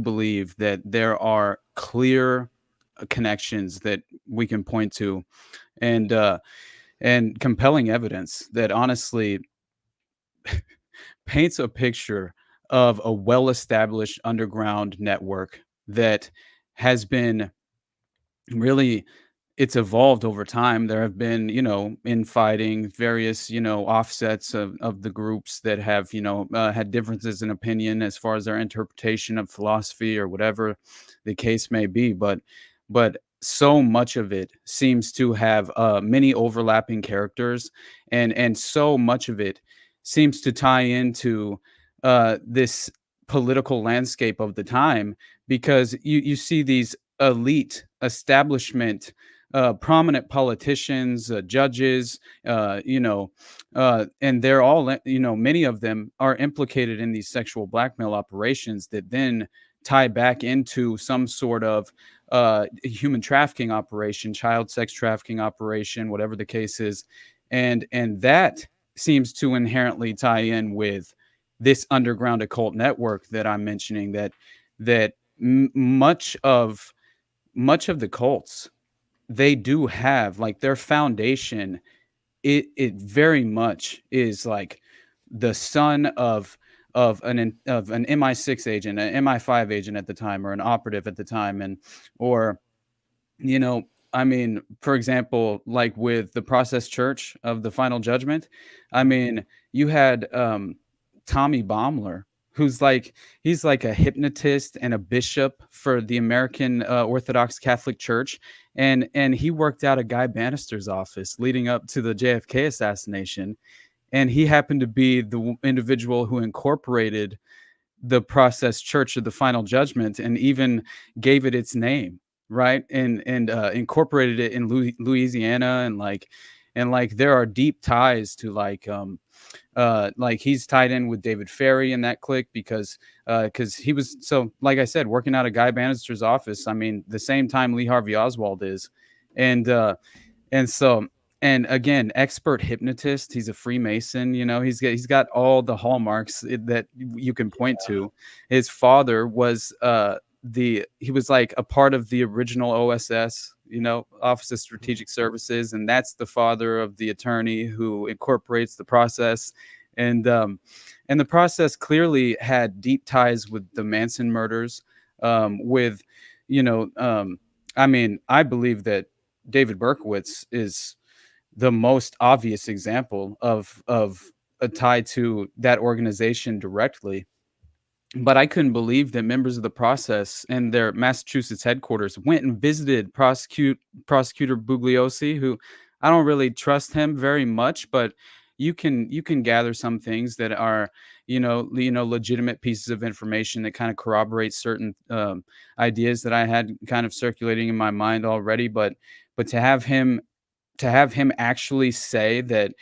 Speaker 9: believe that there are clear connections that we can point to, and compelling evidence that honestly paints a picture of a well-established underground network that has been really, it's evolved over time. There have been, infighting, various, offsets of the groups that have, had differences in opinion as far as their interpretation of philosophy or whatever the case may be. But so much of it seems to have many overlapping characters, and so much of it seems to tie into this political landscape of the time, because you see these elite establishment, prominent politicians, judges, and they're all, many of them are implicated in these sexual blackmail operations that then tie back into some sort of human trafficking operation, child sex trafficking operation, whatever the case is. And that seems to inherently tie in with this underground occult network that I'm mentioning, that much of the cults, they do have like their foundation. It very much is like the son of an MI6 agent, an MI5 agent at the time, or an operative at the time, or I mean, for example, like with the Process Church of the Final Judgment, I mean, you had Tommy Baumler, who's like, he's like a hypnotist and a bishop for the American Orthodox Catholic Church, and he worked out of Guy Bannister's office leading up to the JFK assassination, and he happened to be the individual who incorporated the Process Church of the Final Judgment and even gave it its name, right? And incorporated it in Louisiana, and like there are deep ties to like he's tied in with David Ferry in that clique, because he was, so like I said, working out of Guy Bannister's office. I mean, the same time Lee Harvey Oswald is, and so, and again, expert hypnotist. He's a Freemason. He's got all the hallmarks that you can point to. His father was he was like a part of the original OSS, Office of Strategic Services, and that's the father of the attorney who incorporates the Process, and the Process clearly had deep ties with the Manson murders, with, I mean, I believe that David Berkowitz is the most obvious example of a tie to that organization directly. But I couldn't believe that members of the Process and their Massachusetts headquarters went and visited Prosecutor Bugliosi, who I don't really trust him very much, but you can gather some things that are, legitimate pieces of information that kind of corroborate certain ideas that I had kind of circulating in my mind already. But to have him actually say that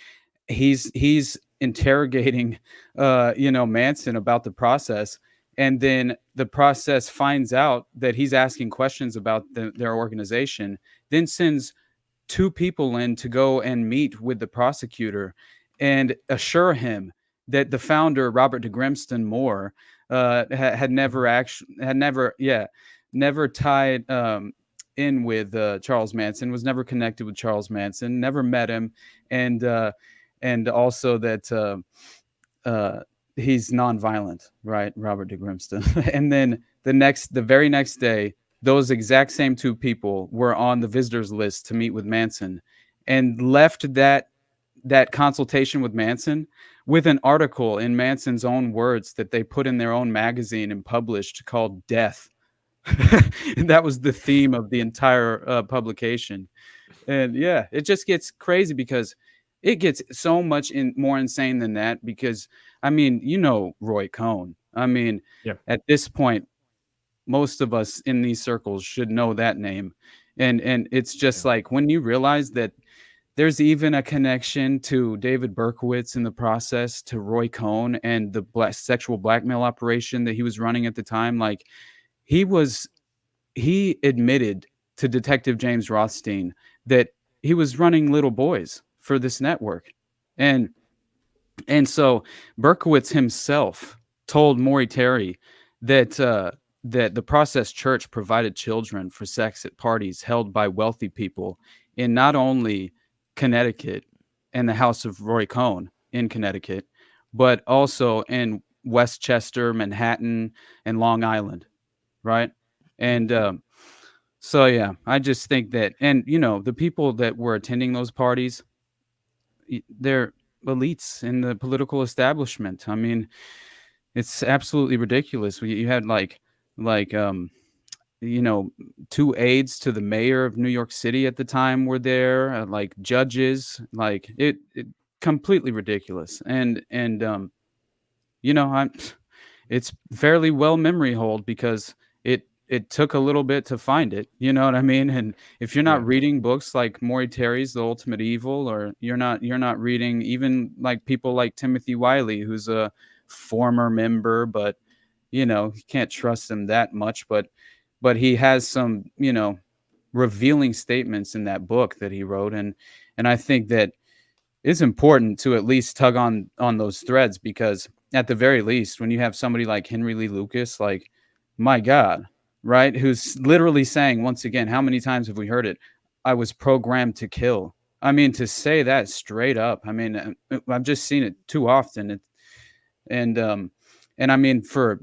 Speaker 9: he's interrogating Manson about the Process, and then the Process finds out that he's asking questions about their organization, then sends two people in to go and meet with the prosecutor and assure him that the founder, Robert de Grimston Moore, had never tied in with Charles Manson, was never connected with Charles Manson, never met him, and also that he's nonviolent, right? Robert de Grimston. And then the very next day, those exact same two people were on the visitors list to meet with Manson, and left that consultation with Manson with an article in Manson's own words that they put in their own magazine and published called Death. And that was the theme of the entire publication. And yeah, it just gets crazy because it gets so much more insane than that. Because I mean, Roy Cohn. I mean, at this point, most of us in these circles should know that name. And it's just like when you realize that there's even a connection to David Berkowitz in the process, to Roy Cohn and the sexual blackmail operation that he was running at the time. Like he admitted to Detective James Rothstein that he was running little boys for this network. And so Berkowitz himself told Maury Terry that the Process Church provided children for sex at parties held by wealthy people in not only Connecticut and the house of Roy Cohn in Connecticut, but also in Westchester, Manhattan, and Long Island, right? And so yeah, I just think that, and the people that were attending those parties, they're elites in the political establishment. I mean, it's absolutely ridiculous. You had like two aides to the mayor of New York City at the time were there, like judges, like it completely ridiculous. And it's fairly well memory hold because it took a little bit to find it, you know what I mean? And if you're not reading books like Maury Terry's The Ultimate Evil, or you're not reading even like people like Timothy Wiley, who's a former member, but you can't trust him that much, but he has some, revealing statements in that book that he wrote. And I think that it's important to at least tug on those threads, because at the very least, when you have somebody like Henry Lee Lucas, like, my God, right? Who's literally saying, once again, how many times have we heard it? I was programmed to kill. I mean, to say that straight up, I mean, I've just seen it too often. And I mean, for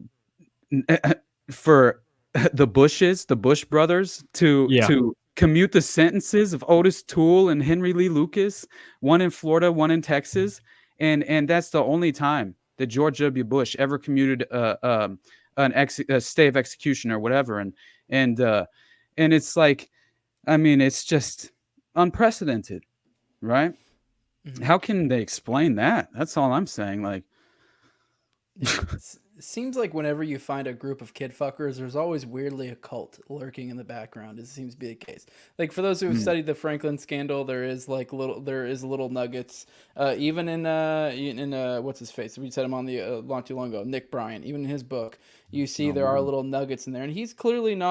Speaker 9: the Bush brothers to commute the sentences of Otis Toole and Henry Lee Lucas, one in Florida, one in Texas, and that's the only time that George W. Bush ever commuted a stay of execution or whatever, and it's like, I mean, it's just unprecedented, right? Mm-hmm. How can they explain that? That's all I'm saying. Like,
Speaker 7: it seems like whenever you find a group of kid fuckers, there's always weirdly a cult lurking in the background. It seems to be the case. Like for those who have studied the Franklin scandal, there is little nuggets. Even in what's his face? We said him on the not too long ago, Nick Bryan. Even in his book, you see there are little nuggets in there, and he's clearly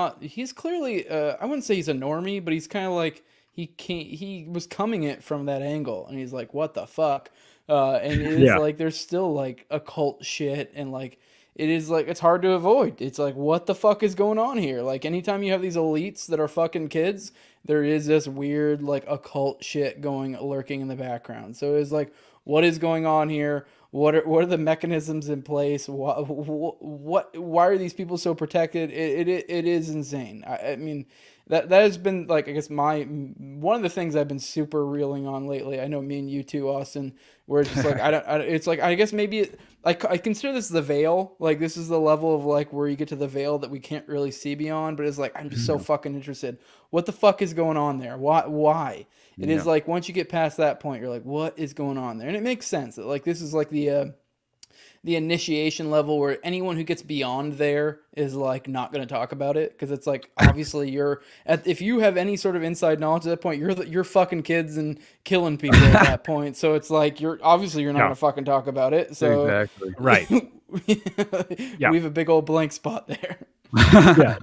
Speaker 7: I wouldn't say he's a normie, but he's kind of like he was coming it from that angle, and he's like, what the fuck? And it is like there's still like occult shit, and like it is like it's hard to avoid. It's like, what the fuck is going on here? Like anytime you have these elites that are fucking kids, there is this weird like occult shit lurking in the background. So it's like, what is going on here? What are the mechanisms in place? Why are these people so protected? It is insane. I mean, that has been like, I guess one of the things I've been super reeling on lately. I know me and you too, Austin, where it's just like it's like, I guess maybe I consider this the veil. Like this is the level of like where you get to the veil that we can't really see beyond. But it's like, I'm just so fucking interested. What the fuck is going on there? Why? It is like once you get past that point, you're like, what is going on there? And it makes sense that like this is like the initiation level where anyone who gets beyond there is like not going to talk about it, because it's like obviously if you have any sort of inside knowledge at that point, you're fucking kids and killing people at that point. So it's like you're not going to fucking talk about it. So
Speaker 9: exactly
Speaker 8: right.
Speaker 7: We have a big old blank spot there.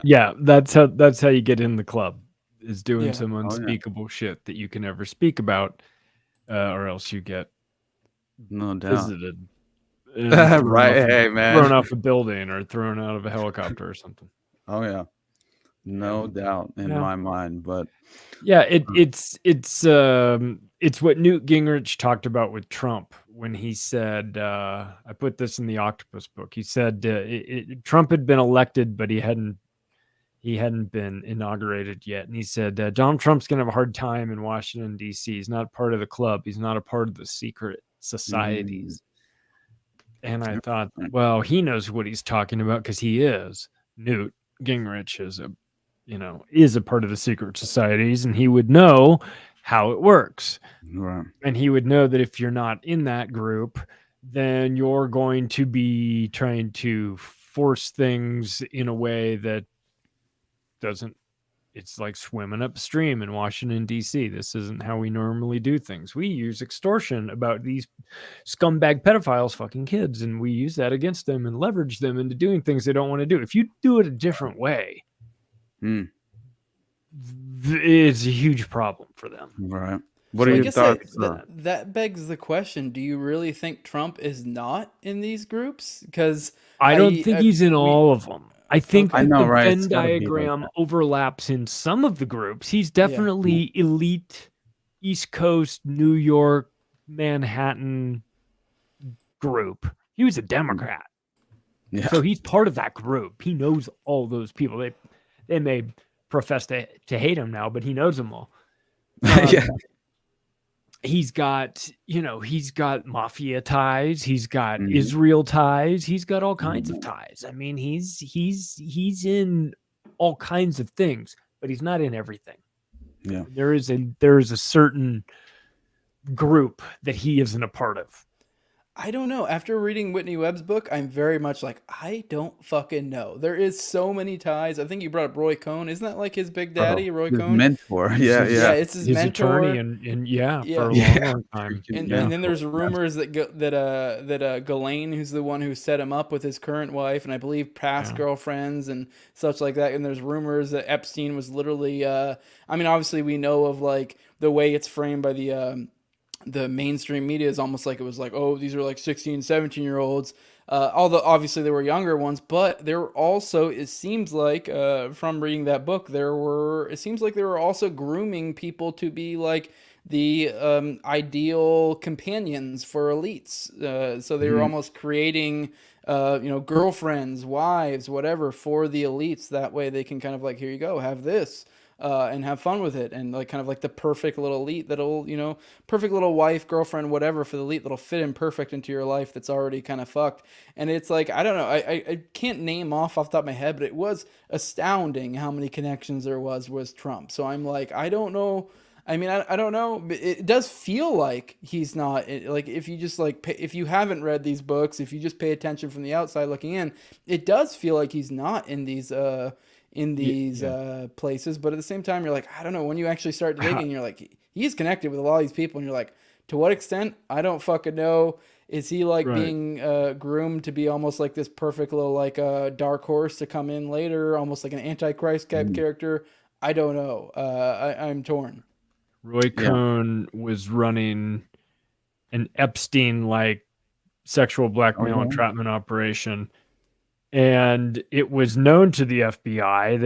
Speaker 8: Yeah. That's how you get in the club, is doing some unspeakable shit that you can never speak about, or else you get visited.
Speaker 9: Right, hey man,
Speaker 8: thrown off a building or thrown out of a helicopter or something.
Speaker 9: Oh yeah, No doubt in my mind, but
Speaker 8: yeah, it's what Newt Gingrich talked about with Trump when he said, I put this in the Octopus book. He said Trump had been elected, but he hadn't been inaugurated yet. And he said, Donald Trump's going to have a hard time in Washington, D.C. He's not part of the club. He's not a part of the secret societies. And I thought, well, he knows what he's talking about because he is. Newt Gingrich is a part of the secret societies, and he would know how it works.
Speaker 9: Right.
Speaker 8: And he would know that if you're not in that group, then you're going to be trying to force things in a way that it's like swimming upstream in Washington, D.C. This isn't how we normally do things. We use extortion about these scumbag pedophiles fucking kids, and we use that against them and leverage them into doing things they don't want to do. If you do it a different way, it's a huge problem for them.
Speaker 9: Right. What are your thoughts?
Speaker 7: That begs the question: do you really think Trump is not in these groups? Because
Speaker 8: I don't think he's in all of them. I think the Venn diagram overlaps in some of the groups. He's definitely elite East Coast, New York, Manhattan group. He was a Democrat. Yeah. So he's part of that group. He knows all those people. They may profess to hate him now, but he knows them all. He's got mafia ties. He's got Israel ties. He's got all kinds of ties. I mean, he's in all kinds of things, but he's not in everything.
Speaker 9: Yeah.
Speaker 8: There is a certain group that he isn't a part of.
Speaker 7: I don't know. After reading Whitney Webb's book, I'm very much like, I don't fucking know. There is so many ties. I think you brought up Roy Cohn. Isn't that like his big daddy, Roy Cohn?
Speaker 9: Mentor. Yeah.
Speaker 7: It's his mentor.
Speaker 8: Attorney for a long time.
Speaker 7: And then there's rumors that Ghislaine, who's the one who set him up with his current wife, and I believe past girlfriends and such like that. And there's rumors that Epstein was literally, obviously we know of like the way it's framed by the mainstream media is almost like it was like, oh, these are like 16, 17-year-olds. Although obviously there were younger ones, but there were also, it seems like from reading that book, they were also grooming people to be like the ideal companions for elites. So they were almost creating, girlfriends, wives, whatever for the elites. That way they can kind of like, here you go, have this. And have fun with it, and like kind of like the perfect little elite that'll, perfect little wife, girlfriend, whatever for the elite that'll fit in perfect into your life that's already kind of fucked. And it's like, I don't know, I can't name off the top of my head, but it was astounding how many connections there was with Trump. So I'm like, I don't know. I mean, I don't know. But it does feel like he's not, like, if you just like, if you haven't read these books, if you just pay attention from the outside looking in, it does feel like he's not in these places. But at the same time, you're like, I don't know, when you actually start digging, you're like, he's connected with a lot of these people, and you're like, to what extent? I don't fucking know. Is he like being groomed to be almost like this perfect little like dark horse to come in later, almost like an Antichrist type character? I don't know. I'm torn.
Speaker 8: Roy Cohn was running an Epstein-like sexual blackmail entrapment operation, and it was known to the FBI.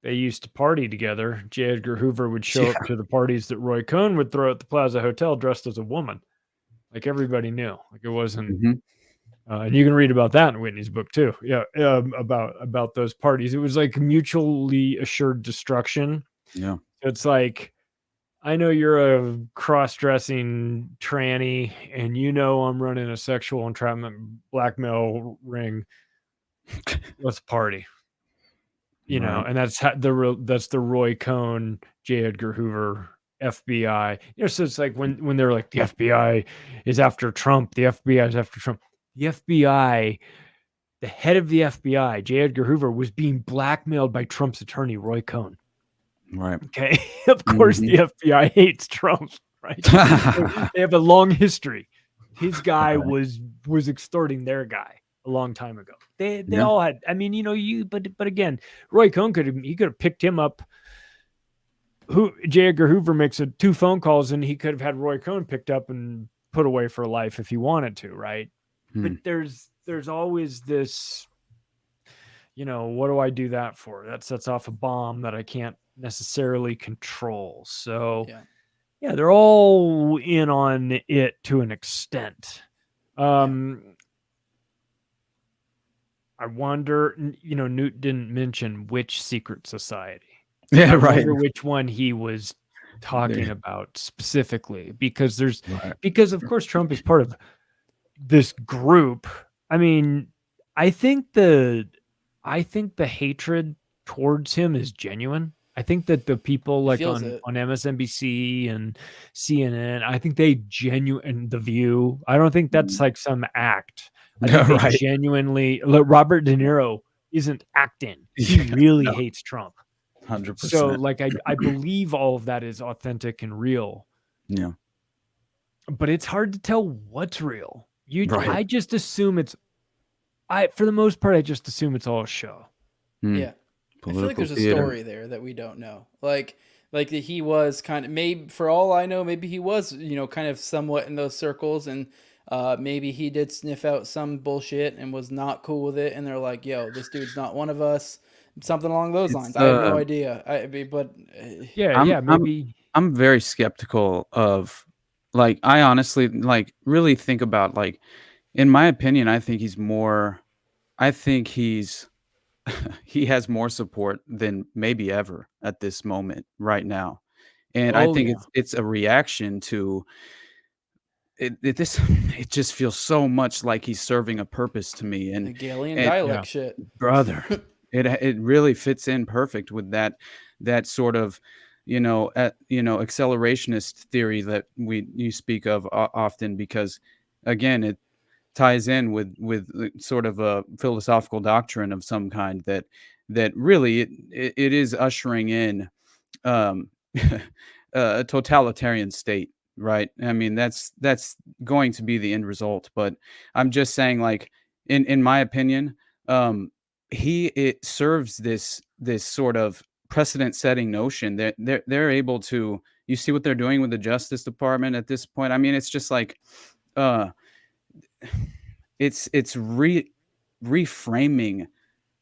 Speaker 8: They used to party together. J. Edgar Hoover would show up to the parties that Roy Cohn would throw at the Plaza Hotel dressed as a woman. Like, everybody knew. Like, it wasn't... and you can read about that in Whitney's book too. Yeah, about those parties. It was like mutually assured destruction.
Speaker 9: Yeah.
Speaker 8: It's like, I know you're a cross-dressing tranny, and I'm running a sexual entrapment blackmail ring. Let's party. And that's the Roy Cohn, J. Edgar Hoover, FBI. So it's like when they're like, the FBI is after Trump. The FBI is after Trump. The FBI, the head of the FBI, J. Edgar Hoover, was being blackmailed by Trump's attorney, Roy Cohn.
Speaker 9: Right.
Speaker 8: Okay. Of course, the FBI hates Trump, right? They have a long history. His guy was extorting their guy a long time ago. They all had. I mean, but again, Roy Cohn could have picked him up. J. Edgar Hoover makes 2 phone calls, and he could have had Roy Cohn picked up and put away for life if he wanted to, right? But there's always this. what do I do that for? That sets off a bomb that I can't necessarily control. So yeah, they're all in on it to an extent. I wonder, Newt didn't mention which secret society.
Speaker 9: Yeah,
Speaker 8: I
Speaker 9: right.
Speaker 8: wonder which one he was talking about specifically, because because of course Trump is part of this group. I mean, I think the hatred towards him is genuine. I think that the people like on MSNBC and CNN, I think they The View. I don't think that's like some act. I think they genuinely. Look, Robert De Niro isn't acting. He really hates Trump.
Speaker 9: 100%.
Speaker 8: So like I believe all of that is authentic and real.
Speaker 9: Yeah.
Speaker 8: But it's hard to tell what's real. I just assume for the most part, I just assume it's all a show.
Speaker 7: Yeah. I feel like there's a story there that we don't know. Like that he was kind of, maybe for all I know, maybe he was, kind of somewhat in those circles, and maybe he did sniff out some bullshit and was not cool with it. And they're like, yo, this dude's not one of us. Something along those lines. I have no idea.
Speaker 8: Maybe.
Speaker 9: I'm very skeptical of, like, I honestly, like, really think about, like, in my opinion, I think he has more support than maybe ever at this moment right now. And I think it's a reaction to it. It just feels so much like he's serving a purpose to me. And
Speaker 7: Hegelian dialect shit.
Speaker 9: Brother, it really fits in perfect with that sort of, accelerationist theory that you speak of often, because again, it ties in with sort of a philosophical doctrine of some kind that really it is ushering in a totalitarian state, right? I mean, that's going to be the end result. But I'm just saying, like, in my opinion, it serves this sort of precedent-setting notion that they're able to. You see what they're doing with the Justice Department at this point. I mean, it's just like, it's reframing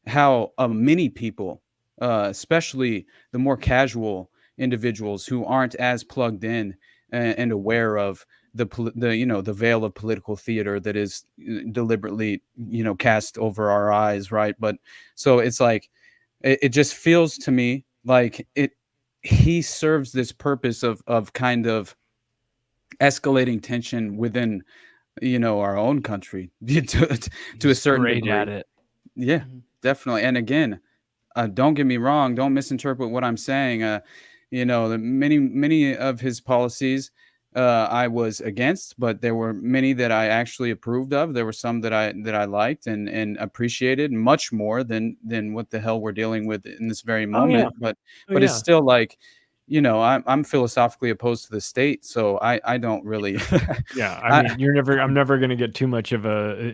Speaker 9: how many people, especially the more casual individuals who aren't as plugged in and aware of the veil of political theater that is deliberately cast over our eyes, right? But so it's like it just feels to me like he serves this purpose of kind of escalating tension within our own country to a certain degree.
Speaker 8: At it.
Speaker 9: Yeah, definitely. And again, don't get me wrong, don't misinterpret what I'm saying. The many of his policies I was against, but there were many that I actually approved of. There were some that I liked and appreciated much more than what the hell we're dealing with in this very moment. But it's still like, I'm philosophically opposed to the state, so I don't really.
Speaker 8: I mean, I'm never going to get too much of a,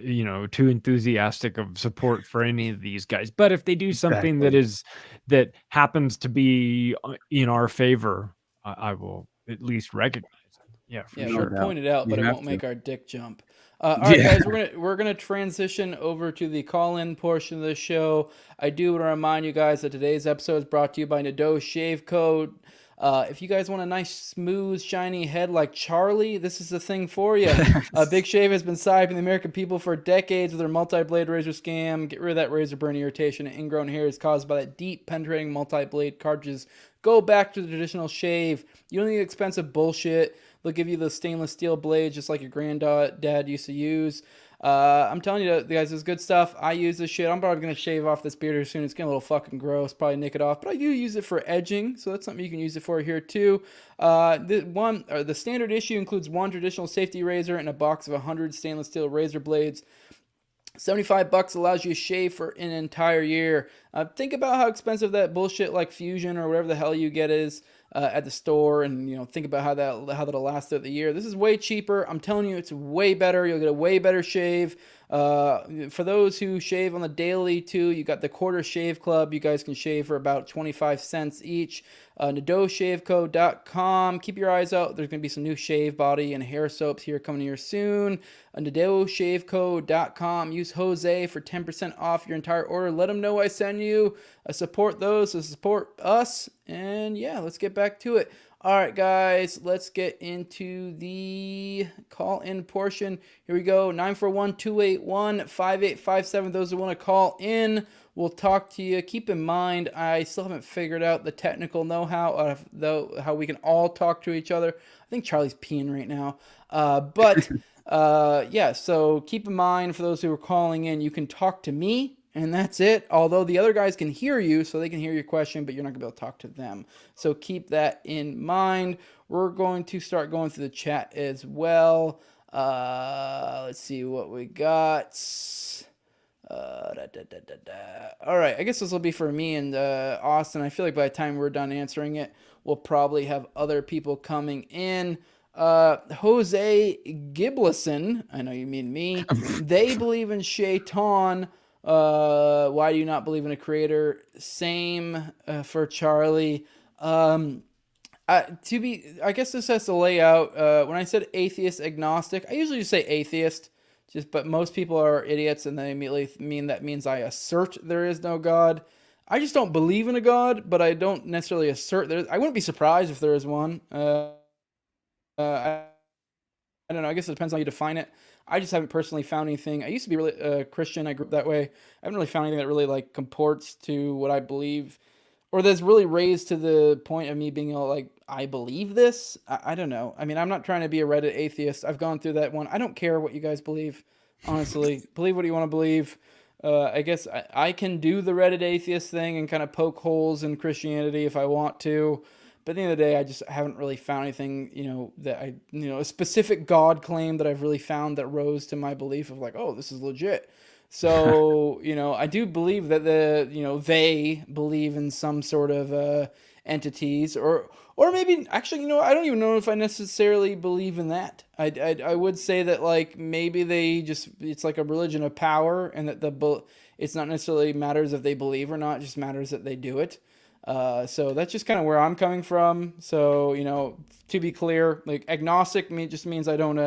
Speaker 8: too enthusiastic of support for any of these guys. But if they do something that happens to be in our favor, I will at least recognize it. Yeah,
Speaker 7: sure. We'll point it out, but it won't make our dick jump. All right, guys, we're gonna transition over to the call-in portion of the show. I do want to remind you guys that today's episode is brought to you by NWJ Shave Co. If you guys want a nice, smooth, shiny head like Charlie, this is the thing for you. Big Shave has been siding the American people for decades with their multi-blade razor scam. Get rid of that razor burn irritation and ingrown hairs caused by that deep, penetrating multi-blade cartridges. Go back to the traditional shave. You don't need expensive bullshit. They'll give you the stainless steel blades just like your granddad used to use. I'm telling you guys, this is good stuff. I use this shit. I'm probably going to shave off this beard here soon. It's getting a little fucking gross. Probably nick it off. But I do use it for edging, so that's something you can use it for here too. The standard issue includes one traditional safety razor and a box of 100 stainless steel razor blades. $75 allows you to shave for an entire year. Think about how expensive that bullshit like Fusion or whatever the hell you get is at the store, and think about how that'll last throughout the year. This is way cheaper. I'm telling you, it's way better. You'll get a way better shave. For those who shave on the daily too, you got the Quarter Shave Club. You guys can shave for about 25 cents each. NWJ.com. Keep your eyes out. There's going to be some new shave body and hair soaps here coming here soon. NWJShaveCo.com. Use Jose for 10% off your entire order. Let them know I send you. Support those, so support us. And yeah, let's get back to it. All right, guys, let's get into the call-in portion. Here we go, 941-281-5857. Those who want to call in, we'll talk to you. Keep in mind, I still haven't figured out the technical know-how of how we can all talk to each other. I think Charlie's peeing right now. Yeah, so keep in mind, for those who are calling in, you can talk to me, and that's it. Although the other guys can hear you, so they can hear your question, but you're not going to be able to talk to them. So keep that in mind. We're going to start going through the chat as well. Let's see what we got. All right, I guess this will be for me and Austin. I feel like by the time we're done answering it, we'll probably have other people coming in. Jose Giblison, I know you mean me. They believe in Shaitan. Why do you not believe in a creator? Same for Charlie. I guess this has to lay out, when I said atheist agnostic, I usually just say atheist, but most people are idiots and they immediately means I assert there is no God. I just don't believe in a God, but I don't necessarily assert I wouldn't be surprised if there is one. I don't know. I guess it depends on how you define it. I just haven't personally found anything. I used to be really Christian. I grew up that way. I haven't really found anything that really like comports to what I believe, or that's really raised to the point of me being like, I believe this. I don't know. I mean, I'm not trying to be a Reddit atheist. I've gone through that one. I don't care what you guys believe. Honestly, believe what you want to believe. I guess I can do the Reddit atheist thing and kind of poke holes in Christianity if I want to. But at the end of the day, I just haven't really found anything, that a specific God claim that I've really found that rose to my belief of like, oh, this is legit. So, I do believe that they believe in some sort of entities or maybe actually, I don't even know if I necessarily believe in that. I would say that like maybe it's like a religion of power, and that it's not necessarily matters if they believe or not, it just matters that they do it. So that's just kind of where I'm coming from. So, to be clear, like agnostic just means I don't,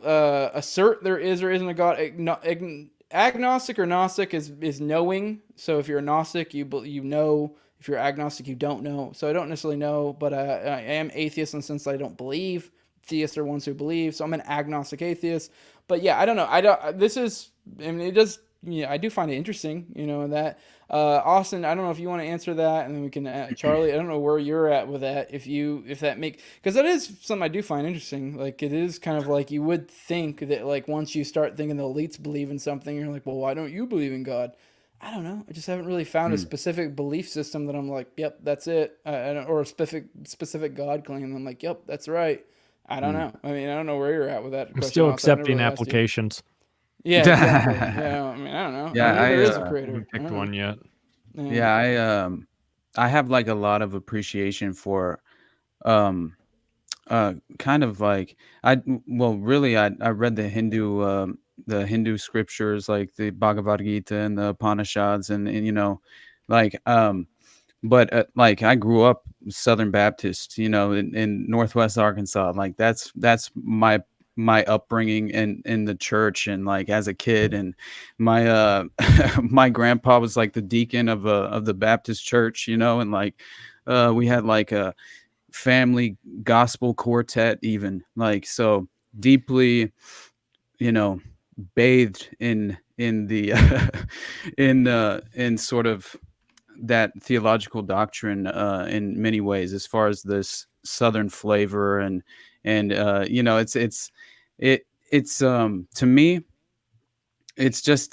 Speaker 7: assert there is or isn't a God. Agnostic or Gnostic is knowing. So if you're a Gnostic, you know. If you're agnostic, you don't know. So I don't necessarily know, but I am atheist in the sense that I don't believe. Theists are ones who believe. So I'm an agnostic atheist. But yeah, I don't know. I do find it interesting, that. Austin, I don't know if you want to answer that, and then we can, Charlie, I don't know where you're at with that, because that is something I do find interesting. Like, it is kind of like, you would think that, like, once you start thinking the elites believe in something, you're like, well, why don't you believe in God? I don't know. I just haven't really found a specific belief system that I'm like, yep, that's it. Or a specific God claim. I'm like, yep, that's right. I don't know. I mean, I don't know where you're at with that.
Speaker 8: I'm still accepting applications.
Speaker 7: Yeah, exactly. Yeah, I mean, I don't know.
Speaker 9: Yeah,
Speaker 7: there is a creator.
Speaker 8: I haven't picked one yet.
Speaker 9: Yeah, I have like a lot of appreciation for kind of like I read the Hindu scriptures, like the Bhagavad Gita and the Upanishads, and but like I grew up Southern Baptist, in Northwest Arkansas. Like that's my upbringing in the church, and like as a kid, and my my grandpa was like the deacon of the Baptist church, and like we had like a family gospel quartet, even like, so deeply bathed in the in sort of that theological doctrine in many ways, as far as this Southern flavor, and it's to me, it's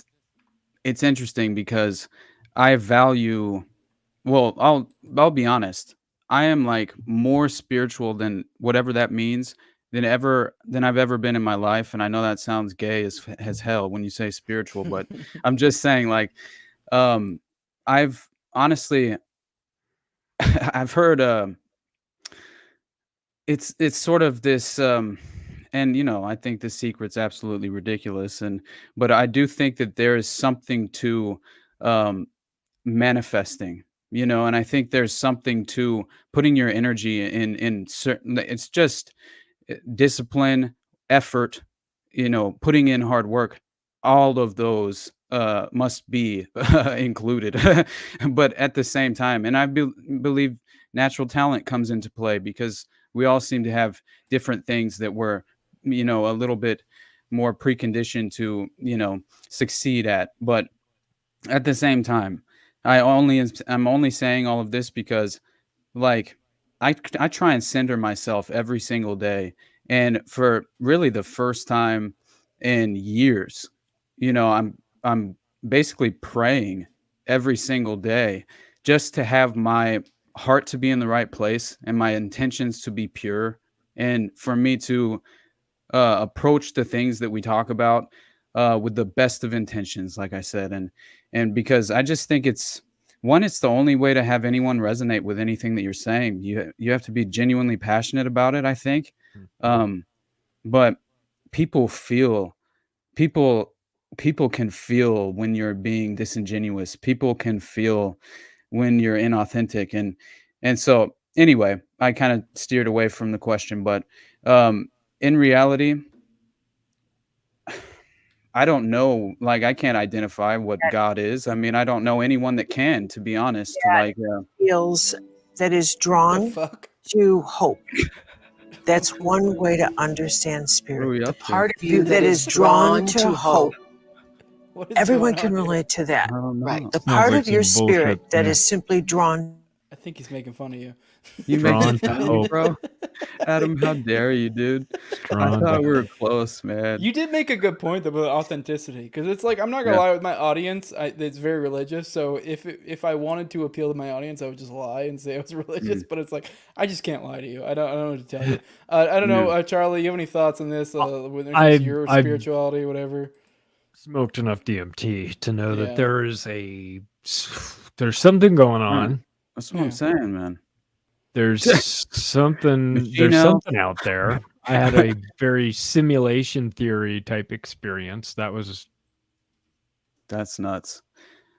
Speaker 9: interesting because I value, well, I'll be honest, I am like more spiritual than whatever that means than I've ever been in my life. And I know that sounds gay as hell when you say spiritual, but I'm just saying, like, I've honestly I've heard it's sort of this and I think The Secret's absolutely ridiculous, but I do think that there is something to um, manifesting, and I think there's something to putting your energy in certain. It's just discipline, effort, putting in hard work. All of those must be included, but at the same time, and I believe natural talent comes into play because we all seem to have different things that we're, a little bit more preconditioned to, succeed at. But at the same time, I'm only saying all of this because, like, I try and center myself every single day, and for really the first time in years, I'm basically praying every single day just to have my heart to be in the right place and my intentions to be pure, and for me to approach the things that we talk about with the best of intentions, like I said, and because I just think it's the only way to have anyone resonate with anything that you're saying. You have to be genuinely passionate about it, I think. But people feel people people can feel when you're being disingenuous. People can feel when you're inauthentic, and so anyway, I kind of steered away from the question, but in reality, I don't know. Like, I can't identify what God is. I mean, I don't know anyone that can, to be honest. Like,
Speaker 10: feels that is drawn to hope. That's one way to understand spirit. The part of you that is drawn to hope. Everyone can relate to that. Right. The part of your spirit that is simply drawn.
Speaker 7: I think he's making fun of you.
Speaker 9: You making fun of me, bro? Adam, how dare you, dude? I thought we were close, man.
Speaker 7: You did make a good point about authenticity, because it's like, I'm not gonna lie with my audience. It's very religious, so if I wanted to appeal to my audience, I would just lie and say I was religious. But it's like, I just can't lie to you. I don't know what to tell you. I don't know, Charlie. You have any thoughts on this? When it comes to your spirituality, whatever.
Speaker 8: Smoked enough DMT to know that there's something going on.
Speaker 9: That's what I'm saying, man.
Speaker 8: There's something out there. I had a very simulation theory type experience. That's
Speaker 9: nuts.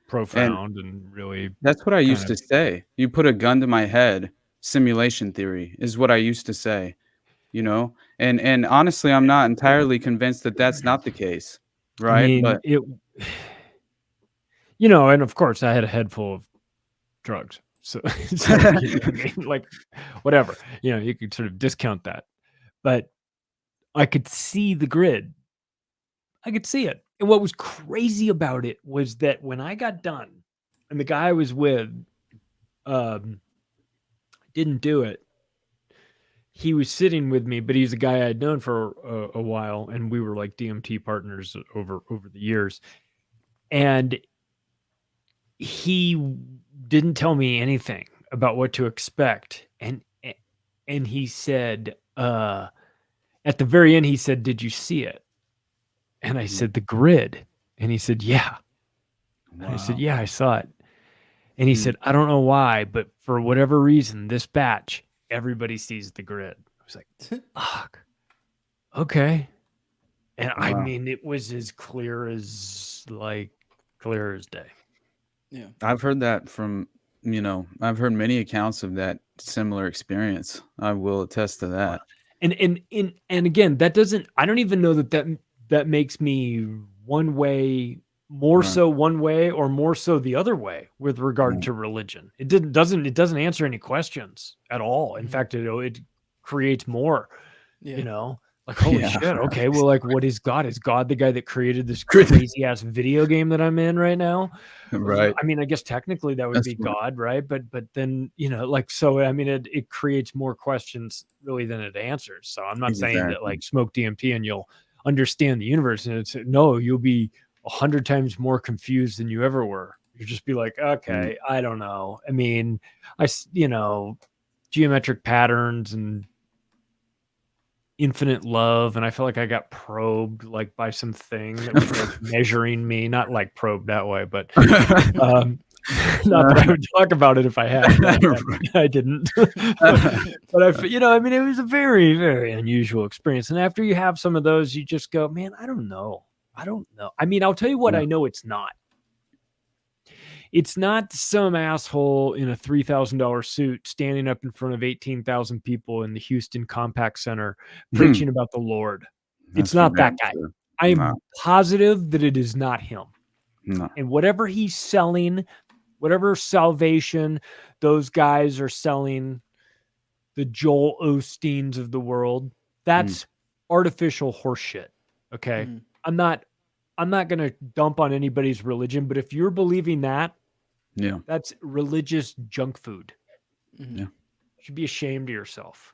Speaker 8: Profound and really.
Speaker 9: That's what I used to say. You put a gun to my head, simulation theory is what I used to say, and honestly, I'm not entirely convinced that that's not the case. Right.
Speaker 8: I mean,
Speaker 9: but
Speaker 8: and of course I had a head full of drugs. So like whatever, you could sort of discount that, but I could see the grid. I could see it. And what was crazy about it was that when I got done and the guy I was with didn't do it, he was sitting with me, but he's a guy I'd known for a while, and we were like DMT partners over the years. And he didn't tell me anything about what to expect. And he said, at the very end, he said, "Did you see it?" And I said, "The grid." And he said, "Yeah." Wow. And I said, "Yeah, I saw it." And he said, "I don't know why, but for whatever reason, this batch, everybody sees the grid." I was like, fuck. Okay. And wow. I mean, it was as clear as day.
Speaker 7: Yeah.
Speaker 9: I've heard that from, I've heard many accounts of that similar experience. I will attest to that.
Speaker 8: And again, I don't even know that makes me one way, more so one way or more so the other way with regard to religion. It doesn't answer any questions at all. In fact, it creates more, like, holy shit. Okay. Well, like, what is God? Is God the guy that created this crazy ass video game that I'm in right now?
Speaker 9: Right.
Speaker 8: I mean, I guess technically that would be God, right? But then, so, I mean, it creates more questions really than it answers. So I'm not saying that like smoke DMT and you'll understand the universe, and you'll be 100 times more confused than you ever were. You just be like, okay, I don't know. I mean, geometric patterns and infinite love, and I felt like I got probed like by something that was like measuring me, not like probed that way, but Not that I would talk about it if I had. I didn't. But I mean, it was a very, very unusual experience. And after you have some of those, you just go, man, I don't know. I mean, I'll tell you what I know it's not. It's not some asshole in a $3,000 suit standing up in front of 18,000 people in the Houston Compact Center preaching about the Lord. It's not that guy. I am positive that it is not him.
Speaker 9: No.
Speaker 8: And whatever he's selling, whatever salvation those guys are selling, the Joel Osteens of the world, that's artificial horseshit. Okay. I'm not going to dump on anybody's religion, but if you're believing that, that's religious junk food.
Speaker 9: Yeah.
Speaker 8: You should be ashamed of yourself.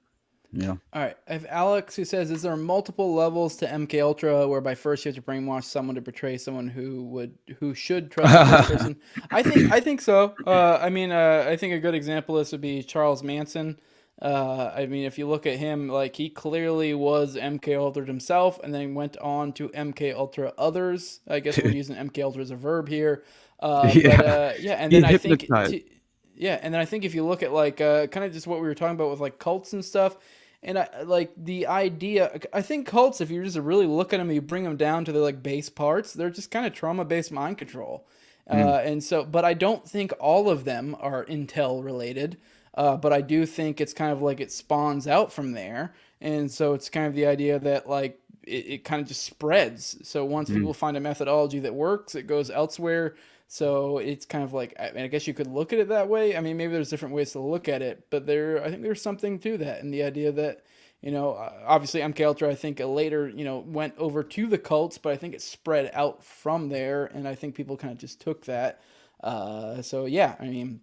Speaker 9: Yeah.
Speaker 7: All right. I have Alex who says, "Is there multiple levels to MK Ultra whereby first you have to brainwash someone to portray someone who should trust this person?" I think so. I mean, I think a good example of this would be Charles Manson. I mean, if you look at him, like he clearly was MK Ultra himself, and then went on to MK Ultra others. I guess we're using MK Ultra as a verb here. And then I think. And then I think if you look at like kind of just what we were talking about with like cults and stuff, and I like the idea. I think cults, if you just really look at them, you bring them down to their like base parts. They're just kind of trauma-based mind control, and so. But I don't think all of them are intel related. But I do think it's kind of like it spawns out from there, and so it's kind of the idea that like it kind of just spreads. So once people find a methodology that works, it goes elsewhere. So it's kind of like, I guess you could look at it that way. I mean, maybe there's different ways to look at it, but I think there's something to that, and the idea that, obviously MK Ultra, I think later, went over to the cults, but I think it spread out from there, and I think people kind of just took that. So yeah, I mean,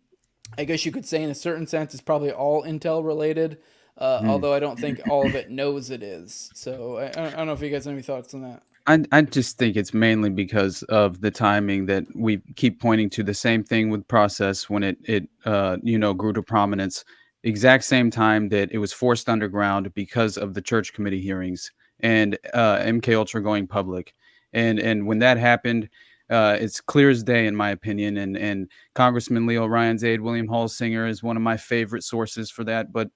Speaker 7: I guess you could say in a certain sense it's probably all intel related, although I don't think all of it knows it is. So I don't know if you guys have any thoughts on that.
Speaker 9: I just think it's mainly because of the timing that we keep pointing to. The same thing with Process when it grew to prominence. Exact same time that it was forced underground because of the church committee hearings and MK Ultra going public. And when that happened, it's clear as day in my opinion. And Congressman Leo Ryan's aide, William Halsinger, is one of my favorite sources for that. But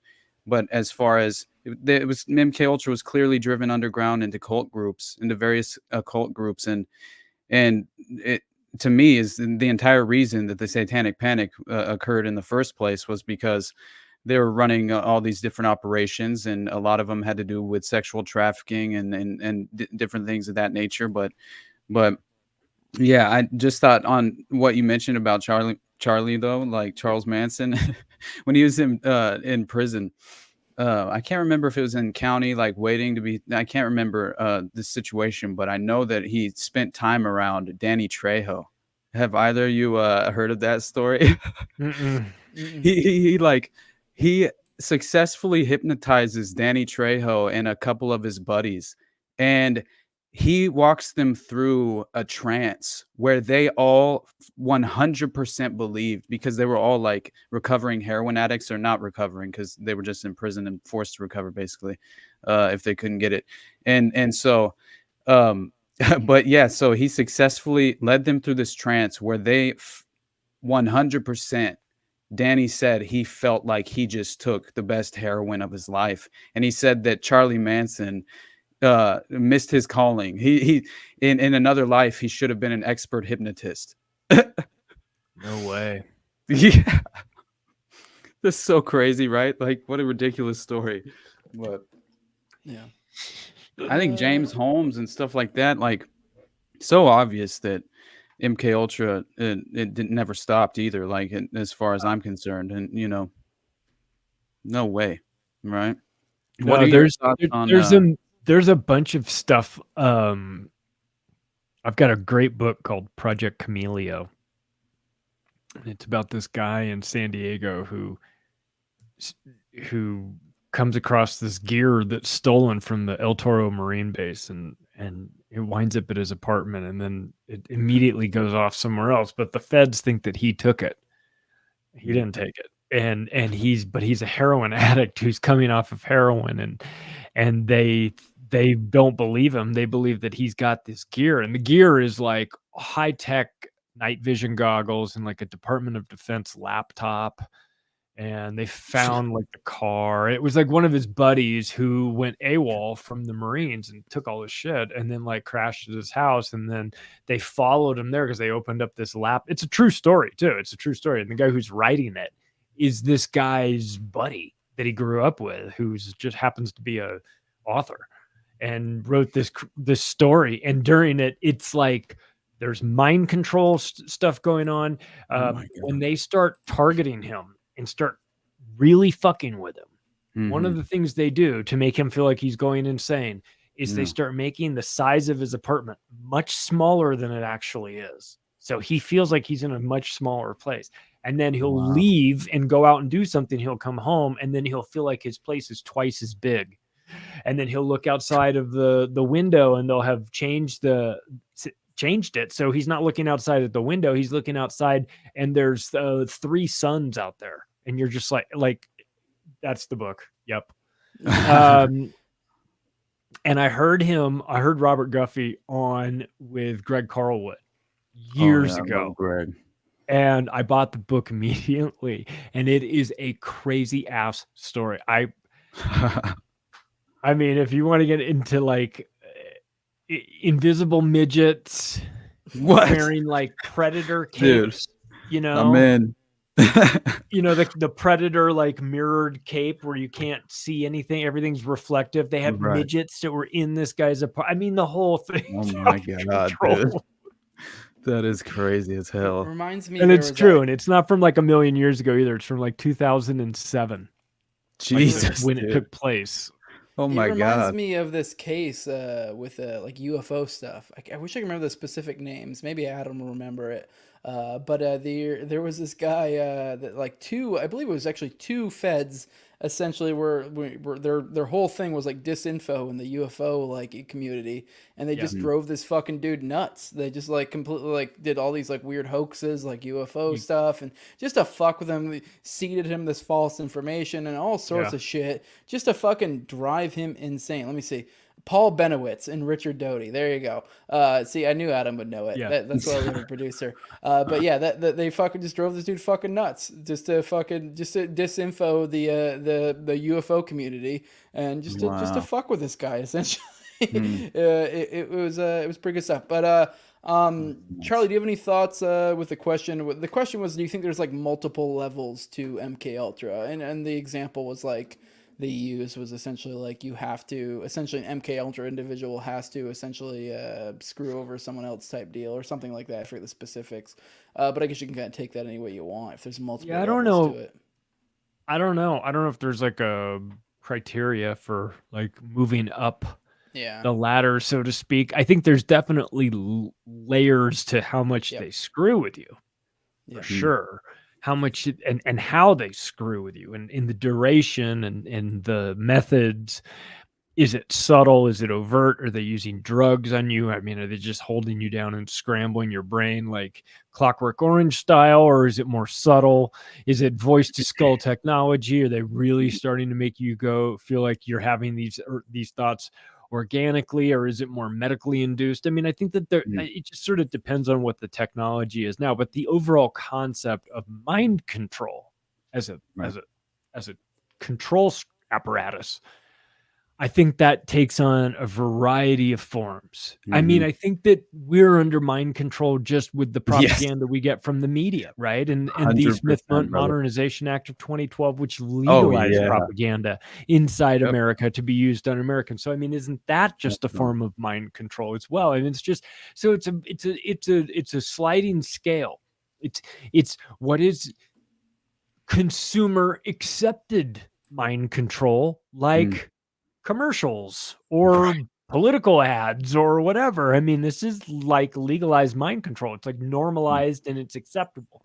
Speaker 9: as far as it was, MK Ultra was clearly driven underground into cult groups, into various occult groups, and it to me is the entire reason that the Satanic Panic occurred in the first place was because they were running all these different operations, and a lot of them had to do with sexual trafficking and different things of that nature. But yeah, I just thought on what you mentioned about Charlie though, like Charles Manson, when he was in prison. I can't remember if it was in county, like waiting to be. I can't remember the situation, but I know that he spent time around Danny Trejo. Have either of you heard of that story? He successfully hypnotizes Danny Trejo and a couple of his buddies, and he walks them through a trance where they all 100% believed, because they were all like recovering heroin addicts, or not recovering because they were just in prison and forced to recover basically if they couldn't get it. And so but yeah, so he successfully led them through this trance where they 100%, Danny said he felt like he just took the best heroin of his life. And he said that Charlie Manson missed his calling. He in another life he should have been an expert hypnotist.
Speaker 8: No way.
Speaker 9: Yeah, that's so crazy, right? Like, what a ridiculous story. But
Speaker 7: yeah,
Speaker 9: I think James Holmes and stuff like that, like, so obvious that MK Ultra it never stopped either, like, as far as I'm concerned. And no way, right?
Speaker 8: No,
Speaker 9: What are your thoughts on
Speaker 8: there's a bunch of stuff. I've got a great book called Project Cameleo. It's about this guy in San Diego who comes across this gear that's stolen from the El Toro Marine Base, and it winds up at his apartment, and then it immediately goes off somewhere else. But the feds think that he took it. He didn't take it. And he's a heroin addict who's coming off of heroin, and they don't believe him. They believe that he's got this gear, and the gear is like high tech night vision goggles and like a Department of Defense laptop. And they found like the car. It was like one of his buddies who went AWOL from the Marines and took all his shit and then like crashed at his house. And then they followed him there because they opened up this lap. It's a true story too. It's a true story. And the guy who's writing it is this guy's buddy that he grew up with, who's just happens to be a author and wrote this story. And during it, it's like there's mind control stuff going on. When they start targeting him and start really fucking with him. One of the things they do to make him feel like he's going insane is they start making the size of his apartment much smaller than it actually is. So he feels like he's in a much smaller place. And then he'll leave and go out and do something. He'll come home and then he'll feel like his place is twice as big. And then he'll look outside of the window and they'll have changed it. So he's not looking outside at the window. He's looking outside and there's 3 suns out there. And you're just like, that's the book. Yep. And I heard Robert Guffey on with Greg Carlwood years ago.
Speaker 9: Greg.
Speaker 8: And I bought the book immediately. And it is a crazy ass story. I mean, if you want to get into like invisible midgets wearing like predator capes, you know,
Speaker 9: I'm in.
Speaker 8: You know, the predator like mirrored cape where you can't see anything, everything's reflective. They have midgets that were in this guy's apartment. I mean, the whole thing.
Speaker 9: Oh my god, dude. That is crazy as hell.
Speaker 7: It reminds me,
Speaker 8: and it's true, and it's not from like a million years ago either. It's from like 2007.
Speaker 9: Jesus,
Speaker 8: when it took place.
Speaker 9: Oh my god! It
Speaker 7: reminds me of this case with like UFO stuff. I wish I could remember the specific names. Maybe Adam will remember it. But there was this guy that like I believe it was actually 2 feds essentially were their whole thing was like disinfo in the UFO like community, and they just drove this fucking dude nuts. They just like completely like did all these like weird hoaxes like UFO stuff, and just to fuck with him, seeded him this false information and all sorts of shit just to fucking drive him insane. Let me see. Paul Benowitz and Richard Doty. There you go. See, I knew Adam would know it.
Speaker 8: Yeah.
Speaker 7: That's why we were a producer. But yeah, that they fucking just drove this dude fucking nuts just to disinfo the UFO community and just to fuck with this guy essentially. It was pretty good stuff. But Charlie, do you have any thoughts with the question? The question was, do you think there's like multiple levels to MK Ultra? And the example was like, they used was essentially like you have to essentially an MK Ultra individual has to essentially screw over someone else type deal or something like that. I forget the specifics, but I guess you can kind of take that any way you want if there's multiple.
Speaker 8: Yeah, I don't know. To it. I don't know if there's like a criteria for like moving up the ladder, so to speak. I think there's definitely layers to how much they screw with you, for sure. How much and how they screw with you and in the duration and the methods. Is it subtle? Is it overt? Are they using drugs on you? I mean, are they just holding you down and scrambling your brain like Clockwork Orange style? Or is it more subtle? Is it voice to skull technology? Are they really starting to make you feel like you're having these thoughts organically, or is it more medically induced? I mean, I think that it just sort of depends on what the technology is now, but the overall concept of mind control as a control apparatus, I think that takes on a variety of forms. I mean, I think that we're under mind control just with the propaganda we get from the media, right? And the Smith Modernization Act of 2012, which legalized propaganda inside America to be used on Americans. So, I mean, isn't that just a form of mind control as well? I mean, it's just so it's a sliding scale. It's what is consumer accepted mind control, like commercials or political ads or whatever. I mean, this is like legalized mind control. It's like normalized and it's acceptable.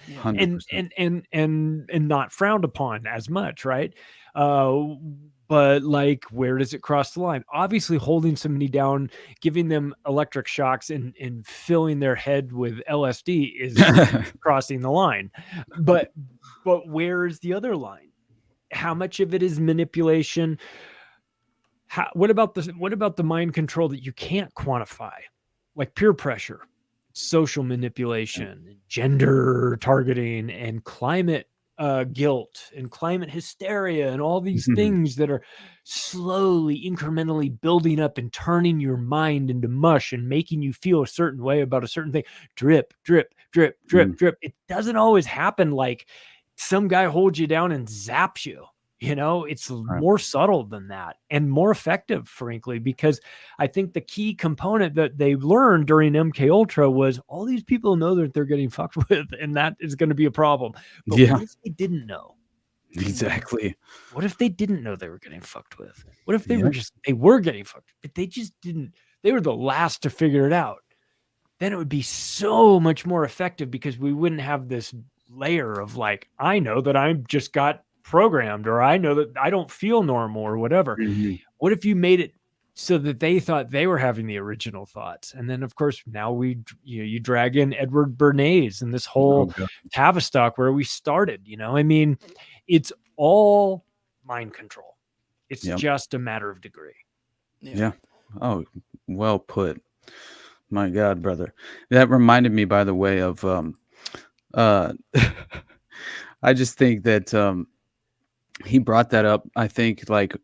Speaker 8: 100%. and not frowned upon as much, right? But like, where does it cross the line? Obviously, holding somebody down, giving them electric shocks and filling their head with LSD is crossing the line. But where is the other line? How much of it is manipulation? What about the mind control that you can't quantify, like peer pressure? social manipulation, gender targeting, and climate guilt and climate hysteria and all these things that are slowly, incrementally building up and turning your mind into mush and making you feel a certain way about a certain thing. Drip, drip, drip, drip, drip. It doesn't always happen like some guy holds you down and zaps you. You know, it's more subtle than that and more effective, frankly, because I think the key component that they learned during MK Ultra was all these people know that they're getting fucked with, and that is going to be a problem. But what if they didn't know?
Speaker 9: Exactly.
Speaker 8: What if they didn't know they were getting fucked with? What if they were getting fucked, but they just didn't, they were the last to figure it out? Then it would be so much more effective because we wouldn't have this layer of like, I know that I just got programmed, or I know that I don't feel normal or whatever. What if you made it so that they thought they were having the original thoughts? And then of course now you drag in Edward Bernays and this whole Tavistock where we started, you know, I mean, it's all mind control. It's just a matter of degree.
Speaker 9: Yeah. Oh, well put. My God, brother. That reminded me, by the way, of I just think that he brought that up. I think like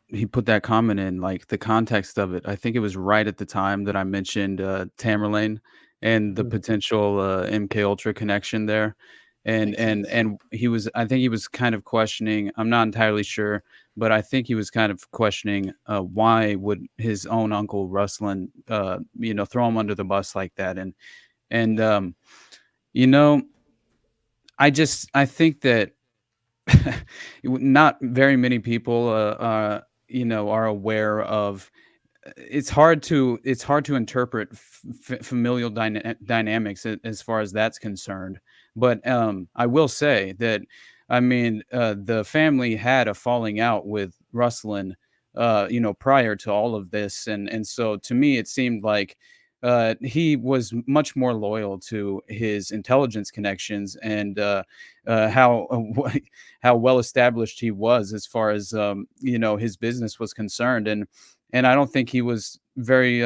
Speaker 9: he put that comment in like the context of it. I think it was right at the time that I mentioned Tamerlane and the potential MK Ultra connection there. And he was, I think he was kind of questioning, I'm not entirely sure, but I think he was kind of questioning why would his own uncle Ruslan, you know, throw him under the bus like that. And you know, I think that not very many people, you know, are aware of. It's hard to interpret familial dynamics as far as that's concerned. But I will say that, I mean, the family had a falling out with Ruslan, you know, prior to all of this, and so to me it seemed like he was much more loyal to his intelligence connections and how well established he was as far as you know, his business was concerned, and I don't think he was very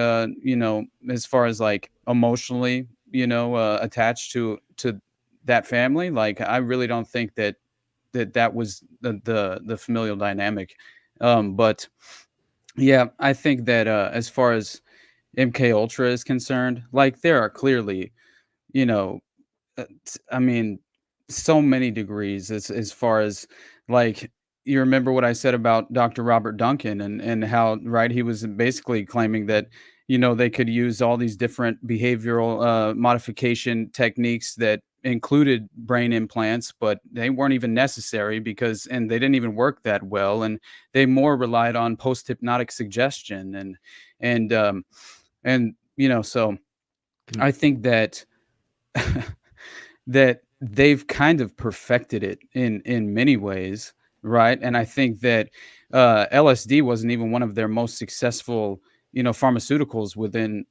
Speaker 9: you know, as far as like emotionally, you know, attached to that family. Like I really don't think that was the familial dynamic. But yeah, I think that as far as MK Ultra is concerned, like there are clearly, you know, I mean, so many degrees as far as like, you remember what I said about Dr. Robert Duncan and how, right, he was basically claiming that, you know, they could use all these different behavioral modification techniques that included brain implants, but they weren't even necessary and they didn't even work that well. And they more relied on post-hypnotic suggestion and you know, so I think that that they've kind of perfected it in many ways, right? And I think that LSD wasn't even one of their most successful, you know, pharmaceuticals within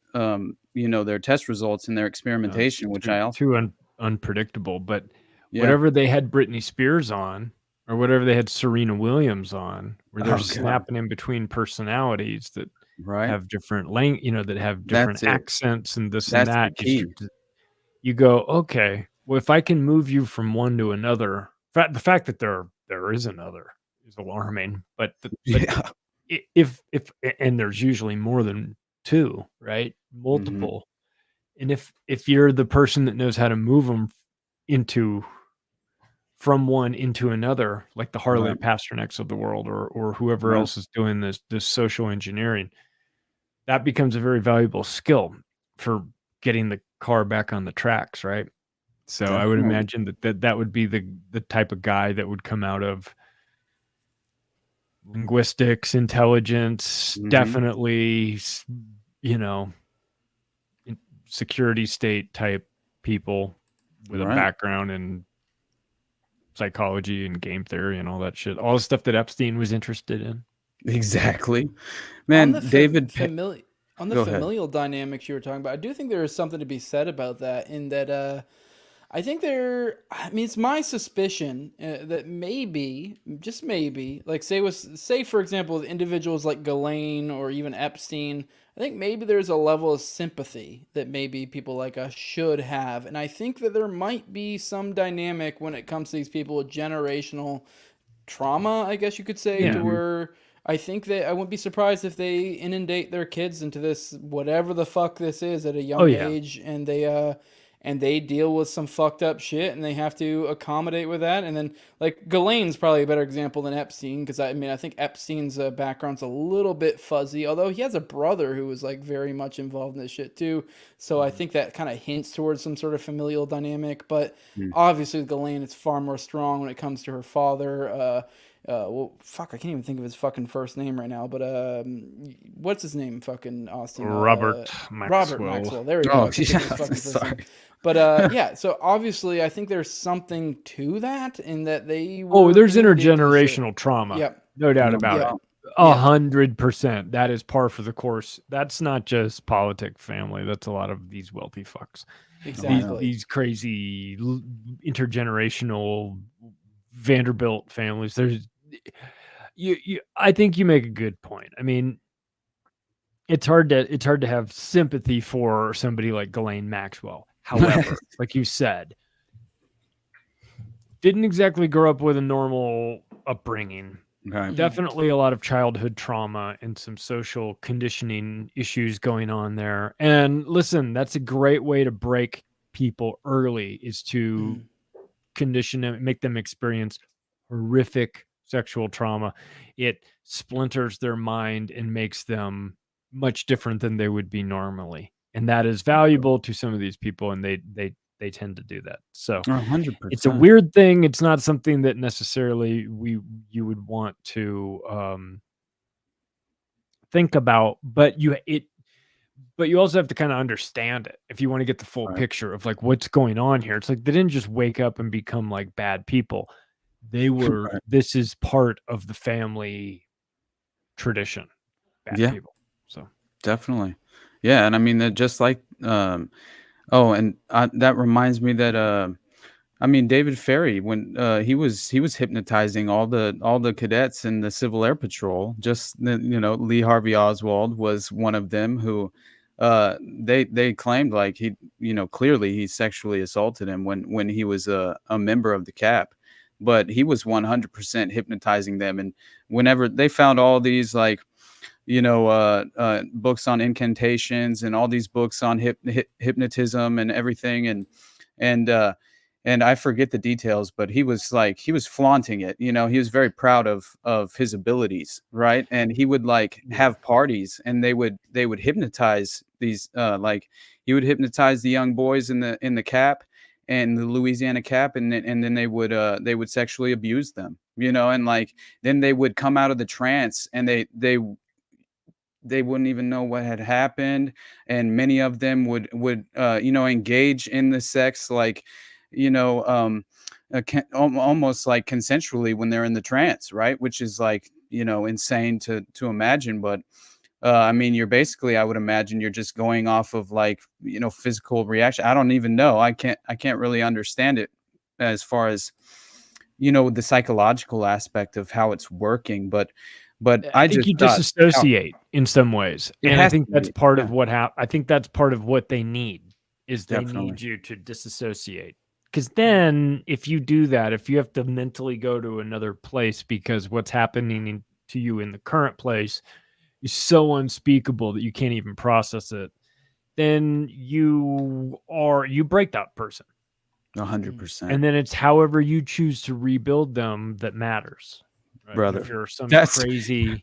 Speaker 9: you know, their test results and their experimentation, which I also
Speaker 8: unpredictable. But whatever they had Britney Spears on, or whatever they had Serena Williams on, where they're snapping in between personalities that have different you know, that have different accents and this and that. You go, okay, well, if I can move you from one to another, the fact that there is another is alarming. But if and there's usually more than two, right? Multiple. And if you're the person that knows how to move them from one into another, like the Harley Pasternaks of the world, or whoever else is doing this social engineering, that becomes a very valuable skill for getting the car back on the tracks, right? So I would imagine that would be the type of guy that would come out of linguistics, intelligence, definitely, you know, security state type people with a background in psychology and game theory and all that shit, all the stuff that Epstein was interested in.
Speaker 9: Exactly, man. David,
Speaker 7: on the familial dynamics you were talking about, I do think there is something to be said about that, in that I think I mean, it's my suspicion that maybe, just maybe, like say for example, individuals like Ghislaine or even Epstein, I think maybe there's a level of sympathy that maybe people like us should have. And I think that there might be some dynamic when it comes to these people with generational trauma, I guess you could say, to where I think that I wouldn't be surprised if they inundate their kids into this, whatever the fuck this is, at a young age, and they deal with some fucked up shit, and they have to accommodate with that. And then, like, Ghislaine's probably a better example than Epstein, because I mean, I think Epstein's background's a little bit fuzzy, although he has a brother who was, like, very much involved in this shit, too. So I think that kind of hints towards some sort of familial dynamic. But obviously, with Ghislaine, it's far more strong when it comes to her father. Well, fuck, I can't even think of his fucking first name right now, but what's his name? Fucking Austin.
Speaker 8: Robert Maxwell.
Speaker 7: Robert Maxwell. There we go. But yeah, so obviously I think there's something to that in that they
Speaker 8: there's intergenerational trauma.
Speaker 7: Yep.
Speaker 8: No doubt about it. 100%. That is par for the course. That's not just politic family. That's a lot of these wealthy fucks.
Speaker 7: Exactly.
Speaker 8: These crazy intergenerational Vanderbilt families. There's I think you make a good point. I mean, it's hard to have sympathy for somebody like Ghislaine Maxwell. However, like you said, didn't exactly grow up with a normal upbringing.
Speaker 9: Okay.
Speaker 8: Definitely a lot of childhood trauma and some social conditioning issues going on there. And listen, that's a great way to break people early, is to condition them, make them experience horrific sexual trauma. It splinters their mind and makes them much different than they would be normally. And that is valuable to some of these people, and they tend to do that. So
Speaker 9: 100%.
Speaker 8: It's a weird thing. It's not something that necessarily you would want to think about, but you also have to kind of understand it if you want to get the full picture of like what's going on here. It's like they didn't just wake up and become like bad people. They were this is part of the family tradition. Bad people. So
Speaker 9: definitely. Yeah, and I mean that just like that reminds me that I mean David Ferry, when he was hypnotizing all the cadets in the Civil Air Patrol. Just Lee Harvey Oswald was one of them who they claimed like he clearly he sexually assaulted him when he was a member of the CAP, but he was 100% hypnotizing them. And whenever they found all these like books on incantations and all these books on hypnotism and everything, and I forget the details, but he was flaunting it. He was very proud of his abilities, right? And he would like have parties, and they would hypnotize these he would hypnotize the young boys in the CAP and the Louisiana CAP, and then they would sexually abuse them, and like then they would come out of the trance, and they wouldn't even know what had happened, and many of them would engage in the sex like almost like consensually when they're in the trance, right? Which is like insane to imagine, but I mean you're basically, I would imagine you're just going off of like physical reaction. I don't even know. I can't really understand it as far as the psychological aspect of how it's working, but I think
Speaker 8: you disassociate in some ways, and I think that's part of what I think that's part of what they need, is they need you to disassociate. Because then if you do that, if you have to mentally go to another place because what's happening to you in the current place is so unspeakable that you can't even process it, then you break that person.
Speaker 9: 100%.
Speaker 8: And then it's however you choose to rebuild them that matters. Right?
Speaker 9: Brother,
Speaker 8: if you're some crazy,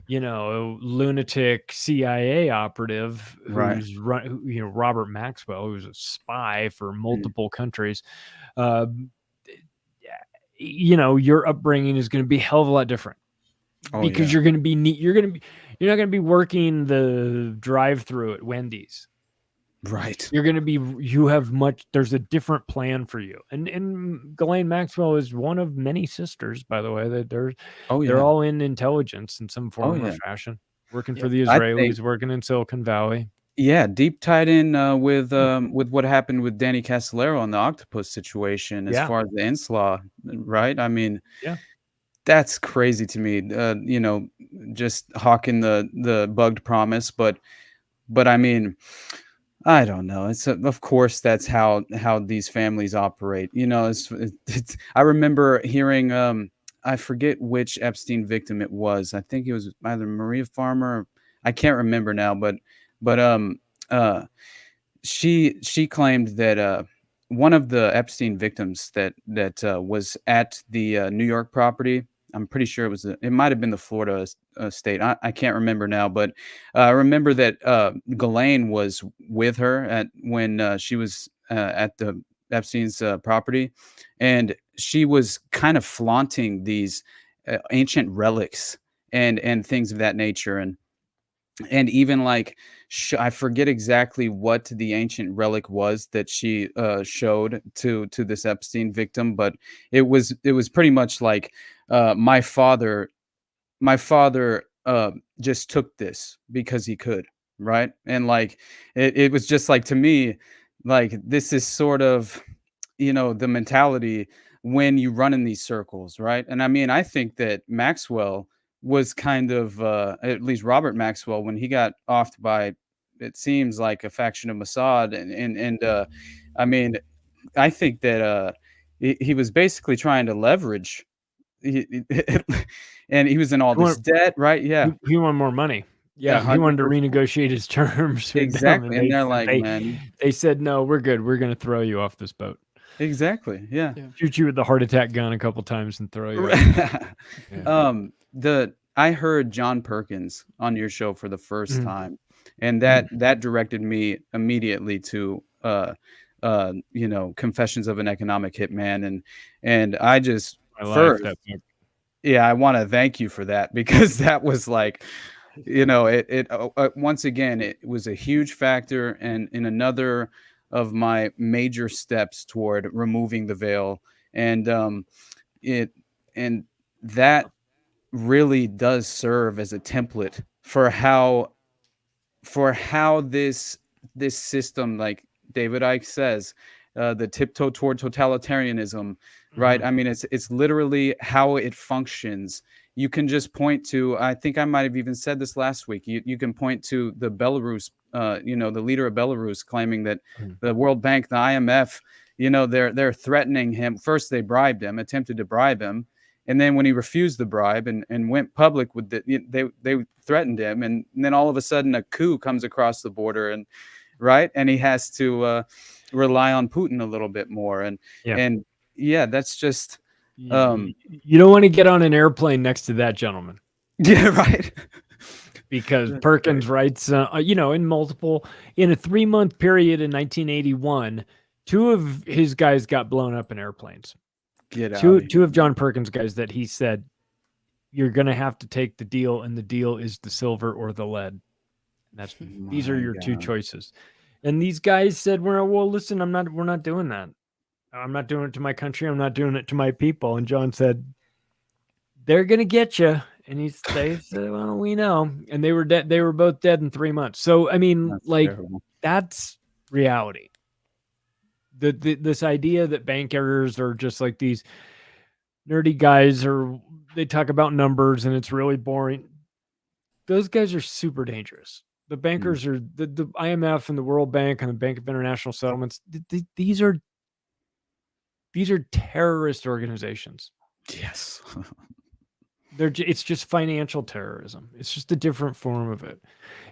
Speaker 8: lunatic CIA operative who's Robert Maxwell, who's a spy for multiple countries, your upbringing is going to be a hell of a lot different because you're not going to be working the drive-through at Wendy's.
Speaker 9: Right.
Speaker 8: There's a different plan for you. And Ghislaine Maxwell is one of many sisters, by the way, that they're all in intelligence in some form or fashion, working for the Israelis, working in Silicon Valley.
Speaker 9: Yeah, deep tied in with what happened with Danny Castellero on the octopus situation as
Speaker 8: Yeah.
Speaker 9: far as the Inslaw, right? I mean,
Speaker 8: Yeah.
Speaker 9: that's crazy to me. Just hawking the bugged promise, but I mean, I don't know. Of course that's how these families operate. It's I remember hearing I forget which Epstein victim it was. I think it was either Maria Farmer. I can't remember now, but uh she claimed that one of the Epstein victims that was at the New York property. I'm pretty sure it might have been the Florida state. I can't remember now, but I remember that Ghislaine was with her when she was at the Epstein's property, and she was kind of flaunting these ancient relics and things of that nature, and even like I forget exactly what the ancient relic was that she showed to this Epstein victim, but it was pretty much like my father just took this because he could, right? And like it was just like, to me, like, this is sort of the mentality when you run in these circles, right? And I mean, I think that Maxwell was kind of at least Robert Maxwell, when he got offed by, it seems like, a faction of Mossad, and I mean, I think that he was basically trying to leverage and he was in all this debt, right? Yeah.
Speaker 8: He wanted more money. Yeah, he wanted to
Speaker 9: 100%.
Speaker 8: renegotiate his terms with them,
Speaker 9: Exactly, and they're like, "Man."
Speaker 8: they said, "No, we're good. We're gonna throw you off this boat."
Speaker 9: Exactly, yeah.
Speaker 8: Shoot you with the heart attack gun a couple times and throw you off. Yeah.
Speaker 9: I heard John Perkins on your show for the first time, and that directed me immediately to Confessions of an Economic Hitman, and I just first, yeah, I want to thank you for that, because that was like, it once again, it was a huge factor, and in another of my major steps toward removing the veil, and that really does serve as a template for how this system, like David Icke says, the tiptoe toward totalitarianism, right? I mean, it's literally how it functions. You can just point to, I think I might have even said this last week, you can point to the Belarus, the leader of Belarus, claiming that the World Bank, the IMF, they're threatening him. First, they bribed him, attempted to bribe him. And then when he refused the bribe and went public with they threatened him. And then all of a sudden a coup comes across the border, and he has to rely on Putin a little bit more. And that's just,
Speaker 8: you don't want to get on an airplane next to that gentleman.
Speaker 9: Yeah, right.
Speaker 8: Because Perkins writes, in a 3-month period in 1981, 2 of his guys got blown up in airplanes. Two of John Perkins' guys that he said, you're going to have to take the deal, and the deal is the silver or the lead. These are your 2 choices. And these guys said, well, listen, we're not doing that. I'm not doing it to my country. I'm not doing it to my people. And John said, they're going to get you. And they said, well, we know. And they were dead. They were both dead in 3 months. So, I mean, that's reality. This idea that bankers are just like these nerdy guys, or they talk about numbers and it's really boring. Those guys are super dangerous. The bankers are the IMF and the World Bank and the Bank of International Settlements. These are terrorist organizations.
Speaker 9: Yes.
Speaker 8: It's just financial terrorism. It's just a different form of it.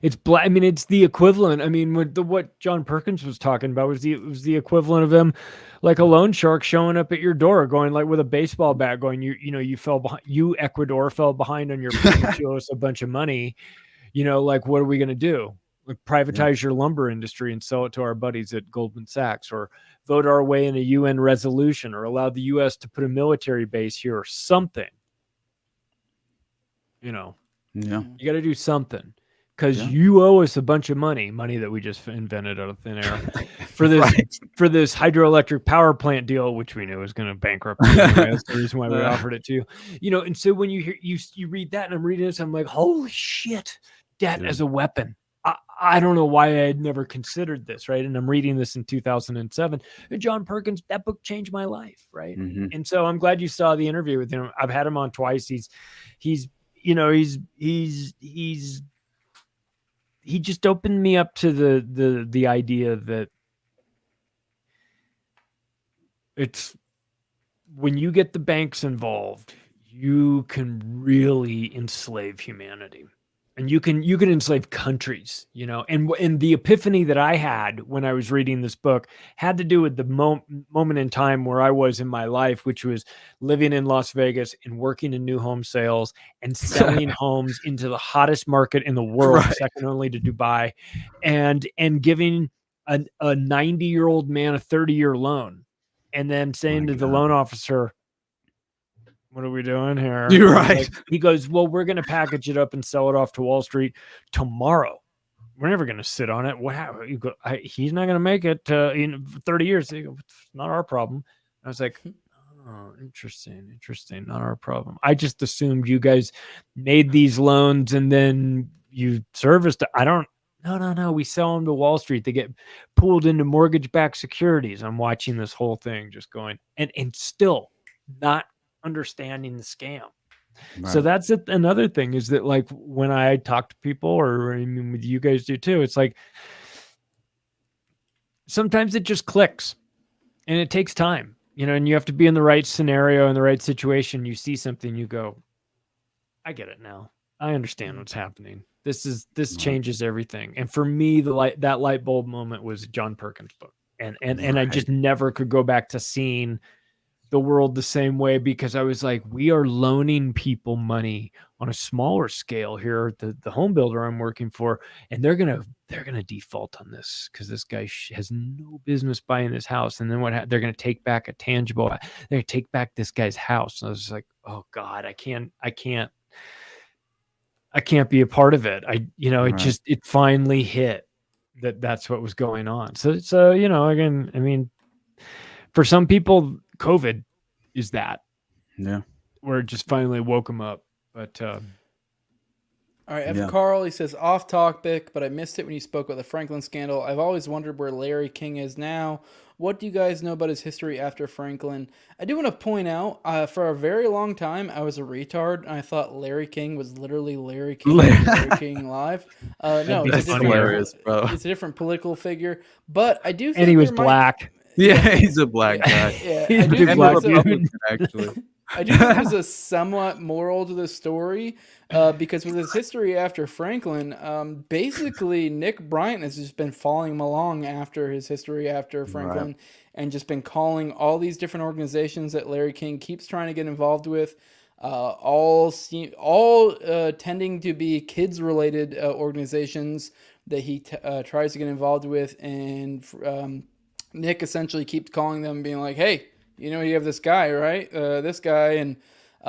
Speaker 8: It's it's the equivalent. I mean, what John Perkins was talking about was the equivalent of them, like a loan shark showing up at your door, going like with a baseball bat, going, you fell behind. You, Ecuador, fell behind on your payments. You owe us a bunch of money. Like, what are we going to do? Like, privatize your lumber industry and sell it to our buddies at Goldman Sachs, or vote our way in a UN resolution, or allow the U.S. to put a military base here, or something. You got to do something, because you owe us a bunch of money that we just invented out of thin air for this for this hydroelectric power plant deal, which we knew was going to bankrupt you. That's the reason why we offered it to you. And so when you read that, and I'm reading this, I'm like, holy shit, debt as a weapon. I don't know why I had never considered this, right? And I'm reading this in 2007. John Perkins, that book changed my life, right?
Speaker 9: Mm-hmm.
Speaker 8: And so I'm glad you saw the interview with him. I've had him on twice. He just opened me up to the idea that it's when you get the banks involved, you can really enslave humanity. And you can enslave countries, and the epiphany that I had when I was reading this book had to do with the moment in time where I was in my life, which was living in Las Vegas and working in new home sales and selling homes into the hottest market in the world,
Speaker 9: Right.
Speaker 8: second only to Dubai, and giving a 90-year-old man a 30-year loan, and then saying to the loan officer, what are we doing here?
Speaker 9: You're right.
Speaker 8: He goes, well, we're going to package it up and sell it off to Wall Street tomorrow. We're never going to sit on it. What happened? You go, he's not going to make it in 30 years. They go, it's not our problem. I was like, oh, interesting. Not our problem. I just assumed you guys made these loans and then you serviced it. No. We sell them to Wall Street. They get pooled into mortgage-backed securities. I'm watching this whole thing just going and still not understanding the scam. Right. So that's another thing is that, like, when I talk to people, or I mean, with you guys do too, it's like sometimes it just clicks and it takes time, and you have to be in the right scenario, in the right situation. You see something, you go, I get it now. I understand what's happening. This changes everything. And for me, that light bulb moment was John Perkins' book. And I just never could go back to seeing the world the same way, because I was like, we are loaning people money on a smaller scale here at the home builder I'm working for, and they're gonna default on this because this guy has no business buying this house. And then they're gonna take back a tangible. They're gonna take back this guy's house. And I was like, oh God, I can't be a part of it. It finally hit that's what was going on. So again, I mean, for some people, COVID is that.
Speaker 9: Yeah.
Speaker 8: Where it just finally woke them up. But
Speaker 7: all right, F. Carl, he says, off topic, but I missed it when you spoke about the Franklin scandal. I've always wondered where Larry King is now. What do you guys know about his history after Franklin? I do want to point out, for a very long time, I was a retard, and I thought Larry King was literally Larry King, Larry King Live. No, it's a different political figure. But I do think
Speaker 8: and he was black.
Speaker 9: Yeah, he's a black guy.
Speaker 7: Yeah,
Speaker 8: he's a black dude.
Speaker 9: Actually.
Speaker 7: I do think there's a somewhat moral to the story, because with his history after Franklin, basically Nick Bryant has just been following him along after his history after Franklin, and just been calling all these different organizations that Larry King keeps trying to get involved with, all tending to be kids-related organizations that he tries to get involved with, and Nick essentially keeps calling them, being like, hey, you have this guy, right? This guy, and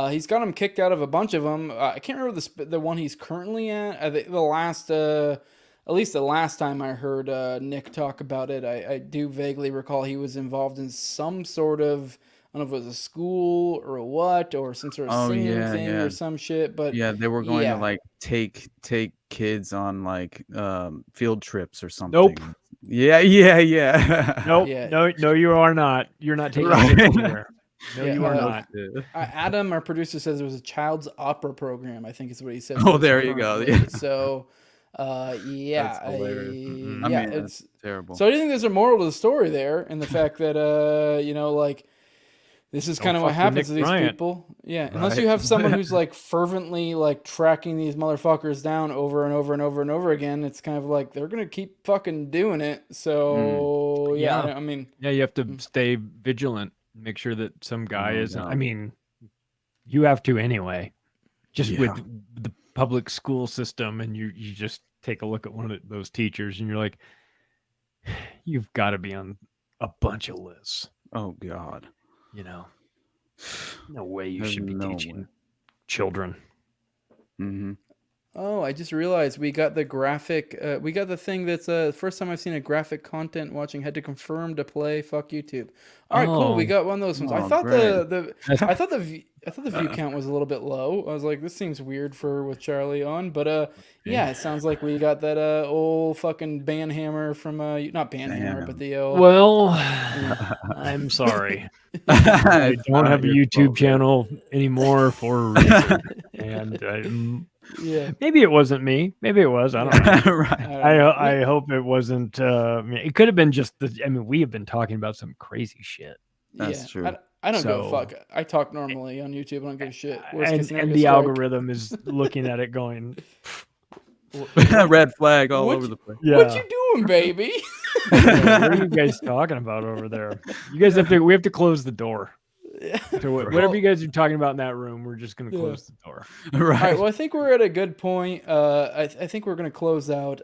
Speaker 7: he's got him kicked out of a bunch of them. I can't remember the one he's currently at. At least the last time I heard Nick talk about it, I do vaguely recall he was involved in some sort of, I don't know if it was a school or what, or some sort of singing thing or some shit. But
Speaker 9: yeah, they were going to like take kids on like field trips or something.
Speaker 8: Nope.
Speaker 9: Yeah.
Speaker 8: Nope.
Speaker 7: Yeah.
Speaker 8: No, you are not. You're not taking kids anywhere. No, you are not.
Speaker 7: Adam, our producer, says there was a child's opera program, I think is what he said.
Speaker 9: Oh, there you go. Yeah.
Speaker 7: So, yeah.
Speaker 9: That's hilarious.
Speaker 7: Yeah,
Speaker 9: I mean,
Speaker 7: it's
Speaker 9: terrible.
Speaker 7: So I do think there's a moral to the story there, and the fact that, like, this is kind of what happens to these people. Yeah, unless you have someone who's like fervently like tracking these motherfuckers down over and over and over and over again. It's kind of like they're gonna keep fucking doing it. So I mean,
Speaker 8: you have to stay vigilant, make sure that some guy isn't. I mean, you have to anyway. Just with the public school system, and you just take a look at one of those teachers, and you're like, you've got to be on a bunch of lists.
Speaker 9: Oh God.
Speaker 8: No way you should be teaching children.
Speaker 9: Mm-hmm.
Speaker 7: Oh, I just realized we got the graphic. We got the thing that's first time I've seen a graphic content watching. Had to confirm to play. Fuck YouTube. All right, cool. We got one of those ones. I thought I thought the view count was a little bit low. I was like, this seems weird with Charlie on, but yeah, it sounds like we got that old fucking Banhammer from not Banhammer, but the old.
Speaker 8: Well, I'm sorry. I don't have a YouTube channel anymore for a reason, and
Speaker 7: yeah,
Speaker 8: maybe it wasn't me. Maybe it was. I don't know.
Speaker 9: Right.
Speaker 8: I hope it wasn't. It could have been just the. I mean, we have been talking about some crazy shit.
Speaker 9: That's true.
Speaker 7: I don't give a fuck. I talk normally on YouTube. I don't give a shit.
Speaker 8: And the algorithm is looking at it going,
Speaker 9: red flag all over the place.
Speaker 8: Yeah.
Speaker 7: What you doing, baby?
Speaker 8: What are you guys talking about over there? You guys we have to close the door. So whatever you guys are talking about in that room, we're just going to close the door.
Speaker 9: Right.
Speaker 7: All right. Well, I think we're at a good point. I think we're going to close out.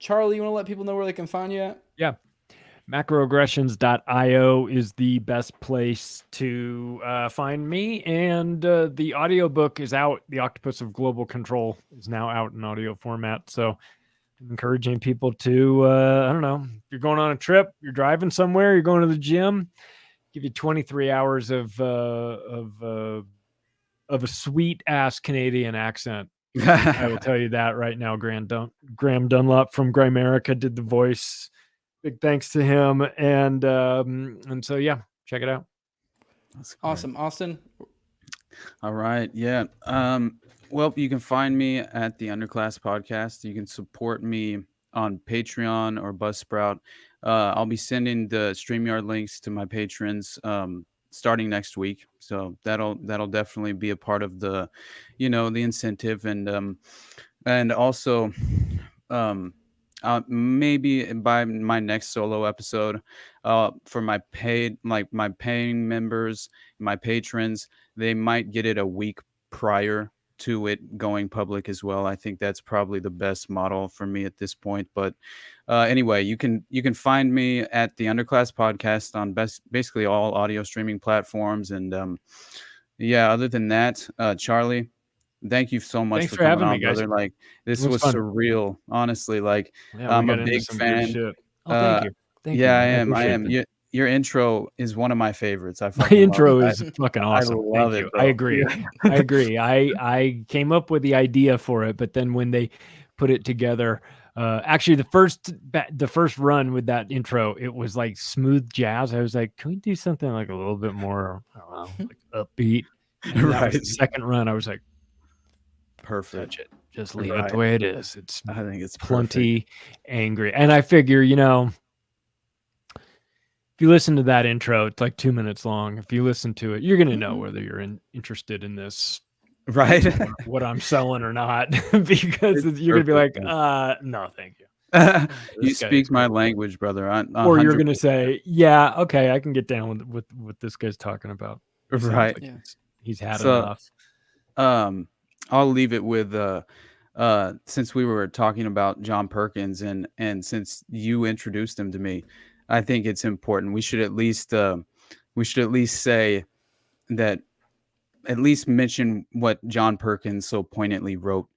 Speaker 7: Charlie, you want to let people know where they can find you at?
Speaker 8: Yeah. Macroaggressions.io is the best place to find me. And the audiobook is out. The Octopus of Global Control is now out in audio format. So I'm encouraging people to, I don't know, if you're going on a trip, you're driving somewhere, you're going to the gym, give you 23 hours of a sweet ass Canadian accent. I will tell you that right now. Graham Dunlop from Grimerica did the voice. Big thanks to him. And so, yeah, check it out.
Speaker 7: That's awesome. Austin.
Speaker 9: All right. Yeah. Well, you can find me at the Underclass Podcast. You can support me on Patreon or Buzzsprout. I'll be sending the StreamYard links to my patrons starting next week. So that'll definitely be a part of the, the incentive. And also, maybe by my next solo episode, for my paying members, my patrons, they might get it a week prior to it going public as well. I think that's probably the best model for me at this point. But anyway, you can find me at the Underclass Podcast on basically all audio streaming platforms. And other than that, Charlie, thank you so much for coming on, brother. Like, this was surreal, honestly. Like, I'm a big fan.
Speaker 8: Thank you.
Speaker 9: Thank you. I am. Your intro is one of my favorites.
Speaker 8: My intro is fucking awesome.
Speaker 9: I love it, bro.
Speaker 8: I agree. I agree. I came up with the idea for it, but then when they put it together, actually the first run with that intro, it was like smooth jazz. I was like, can we do something like a little bit more, I don't know, like upbeat? And that was the second run, I was like,
Speaker 9: perfect.
Speaker 8: Touch it. Just leave it the way it is.
Speaker 9: I think it's
Speaker 8: plenty angry. And I figure, if you listen to that intro, it's like 2 minutes long. If you listen to it, you're going to know whether you're interested in this,
Speaker 9: right?
Speaker 8: What I'm selling or not, because you're going to be like, no, thank you.
Speaker 9: You speak my language, brother.
Speaker 8: Or you're going to say, yeah, okay, I can get down with what this guy's talking about.
Speaker 9: Right.
Speaker 8: Like he's had enough.
Speaker 9: I'll leave it with, since we were talking about John Perkins and since you introduced him to me, I think it's important. We should at least say that, at least mention what John Perkins so poignantly wrote,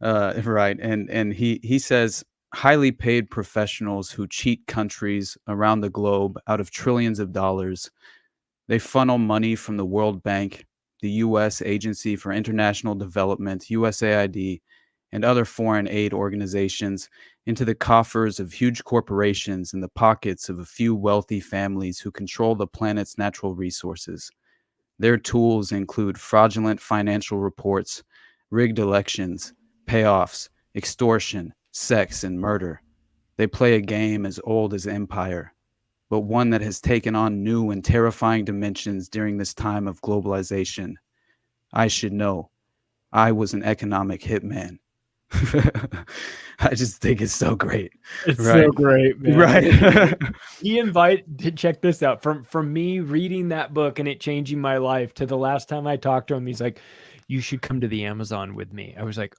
Speaker 9: right? And he says, highly paid professionals who cheat countries around the globe out of trillions of dollars. They funnel money from the World Bank, the U.S. Agency for International Development, USAID, and other foreign aid organizations into the coffers of huge corporations and the pockets of a few wealthy families who control the planet's natural resources. Their tools include fraudulent financial reports, rigged elections, payoffs, extortion, sex, and murder. They play a game as old as empire, but one that has taken on new and terrifying dimensions during this time of globalization. I should know. I was an economic hitman. I just think it's so great.
Speaker 8: It's so great, man.
Speaker 9: Right.
Speaker 8: Check this out. From me reading that book and it changing my life to the last time I talked to him, he's like, you should come to the Amazon with me. I was like,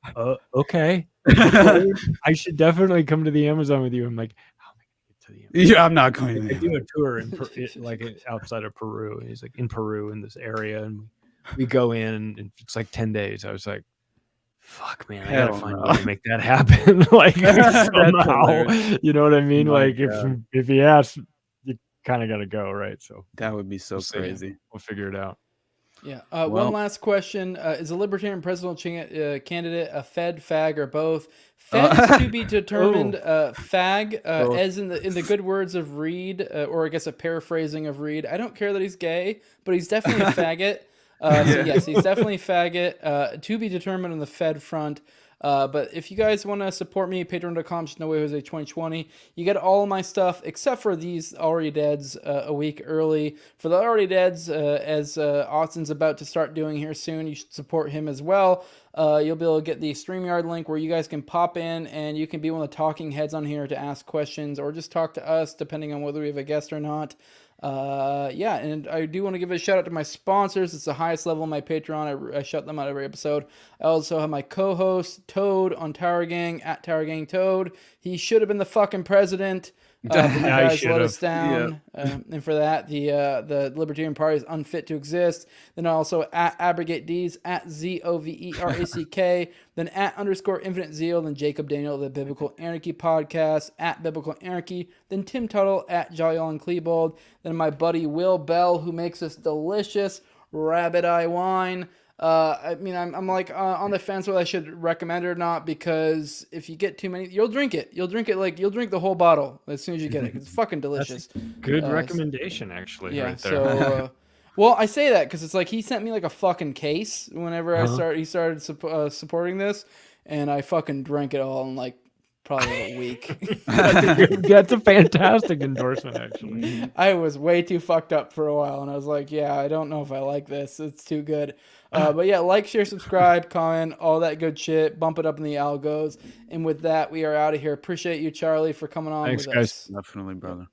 Speaker 8: okay. I should definitely come to the Amazon with you. I'm like, how am I going to get to the Amazon?
Speaker 9: Yeah, I'm not going
Speaker 8: to do a tour in outside of Peru. And he's like, in Peru, in this area. And we go in and it's like 10 days. I was like, fuck, man, I gotta find a way to make that happen. Like, somehow, you know what I mean? Like, if he asks, you kind of gotta go, right? So
Speaker 9: that would be so crazy.
Speaker 8: We'll figure it out.
Speaker 7: Yeah. One last question: is a libertarian presidential candidate a Fed, fag, or both? Fed is to be determined. Fag, as in the good words of Reed, or I guess a paraphrasing of Reed. I don't care that he's gay, but he's definitely a faggot. So yes, he's definitely a faggot. To be determined on the Fed front. But if you guys want to support me, patreon.com/NoWayJose2020. You get all of my stuff except for these Already Deads a week early. For the Already Deads, as Austin's about to start doing here soon, you should support him as well. You'll be able to get the StreamYard link where you guys can pop in and you can be one of the talking heads on here to ask questions or just talk to us depending on whether we have a guest or not. Yeah, and I do want to give a shout out to my sponsors. It's the highest level of my Patreon. I shout them out every episode. I also have my co-host Toad on Tower Gang at Tower Gang Toad. He should have been the fucking president. But you guys let us down, and for that, the Libertarian Party is unfit to exist. Then also at Abrogate D's, at ZOVERACK, then at _Infinite Zeal, then Jacob Daniel, the Biblical Anarchy Podcast, at Biblical Anarchy, then Tim Tuttle at Jolly Allen Klebold, then my buddy Will Bell, who makes this delicious rabbit eye wine. I mean, I'm like on the fence whether I should recommend it or not, because if you get too many, you'll drink it. You'll drink the whole bottle as soon as you get it. It's fucking delicious.
Speaker 8: That's a good recommendation, actually.
Speaker 7: Yeah.
Speaker 8: Right there.
Speaker 7: So, well, I say that because it's like he sent me like a fucking case whenever he started supporting this, and I fucking drank it all in like probably a week.
Speaker 8: That's a fantastic endorsement, actually.
Speaker 7: I was way too fucked up for a while, and I was like, yeah, I don't know if I like this. It's too good. But yeah, like, share, subscribe, comment, all that good shit. Bump it up in the algos. And with that, we are out of here. Appreciate you, Charlie, for coming on with us.
Speaker 9: Definitely, brother.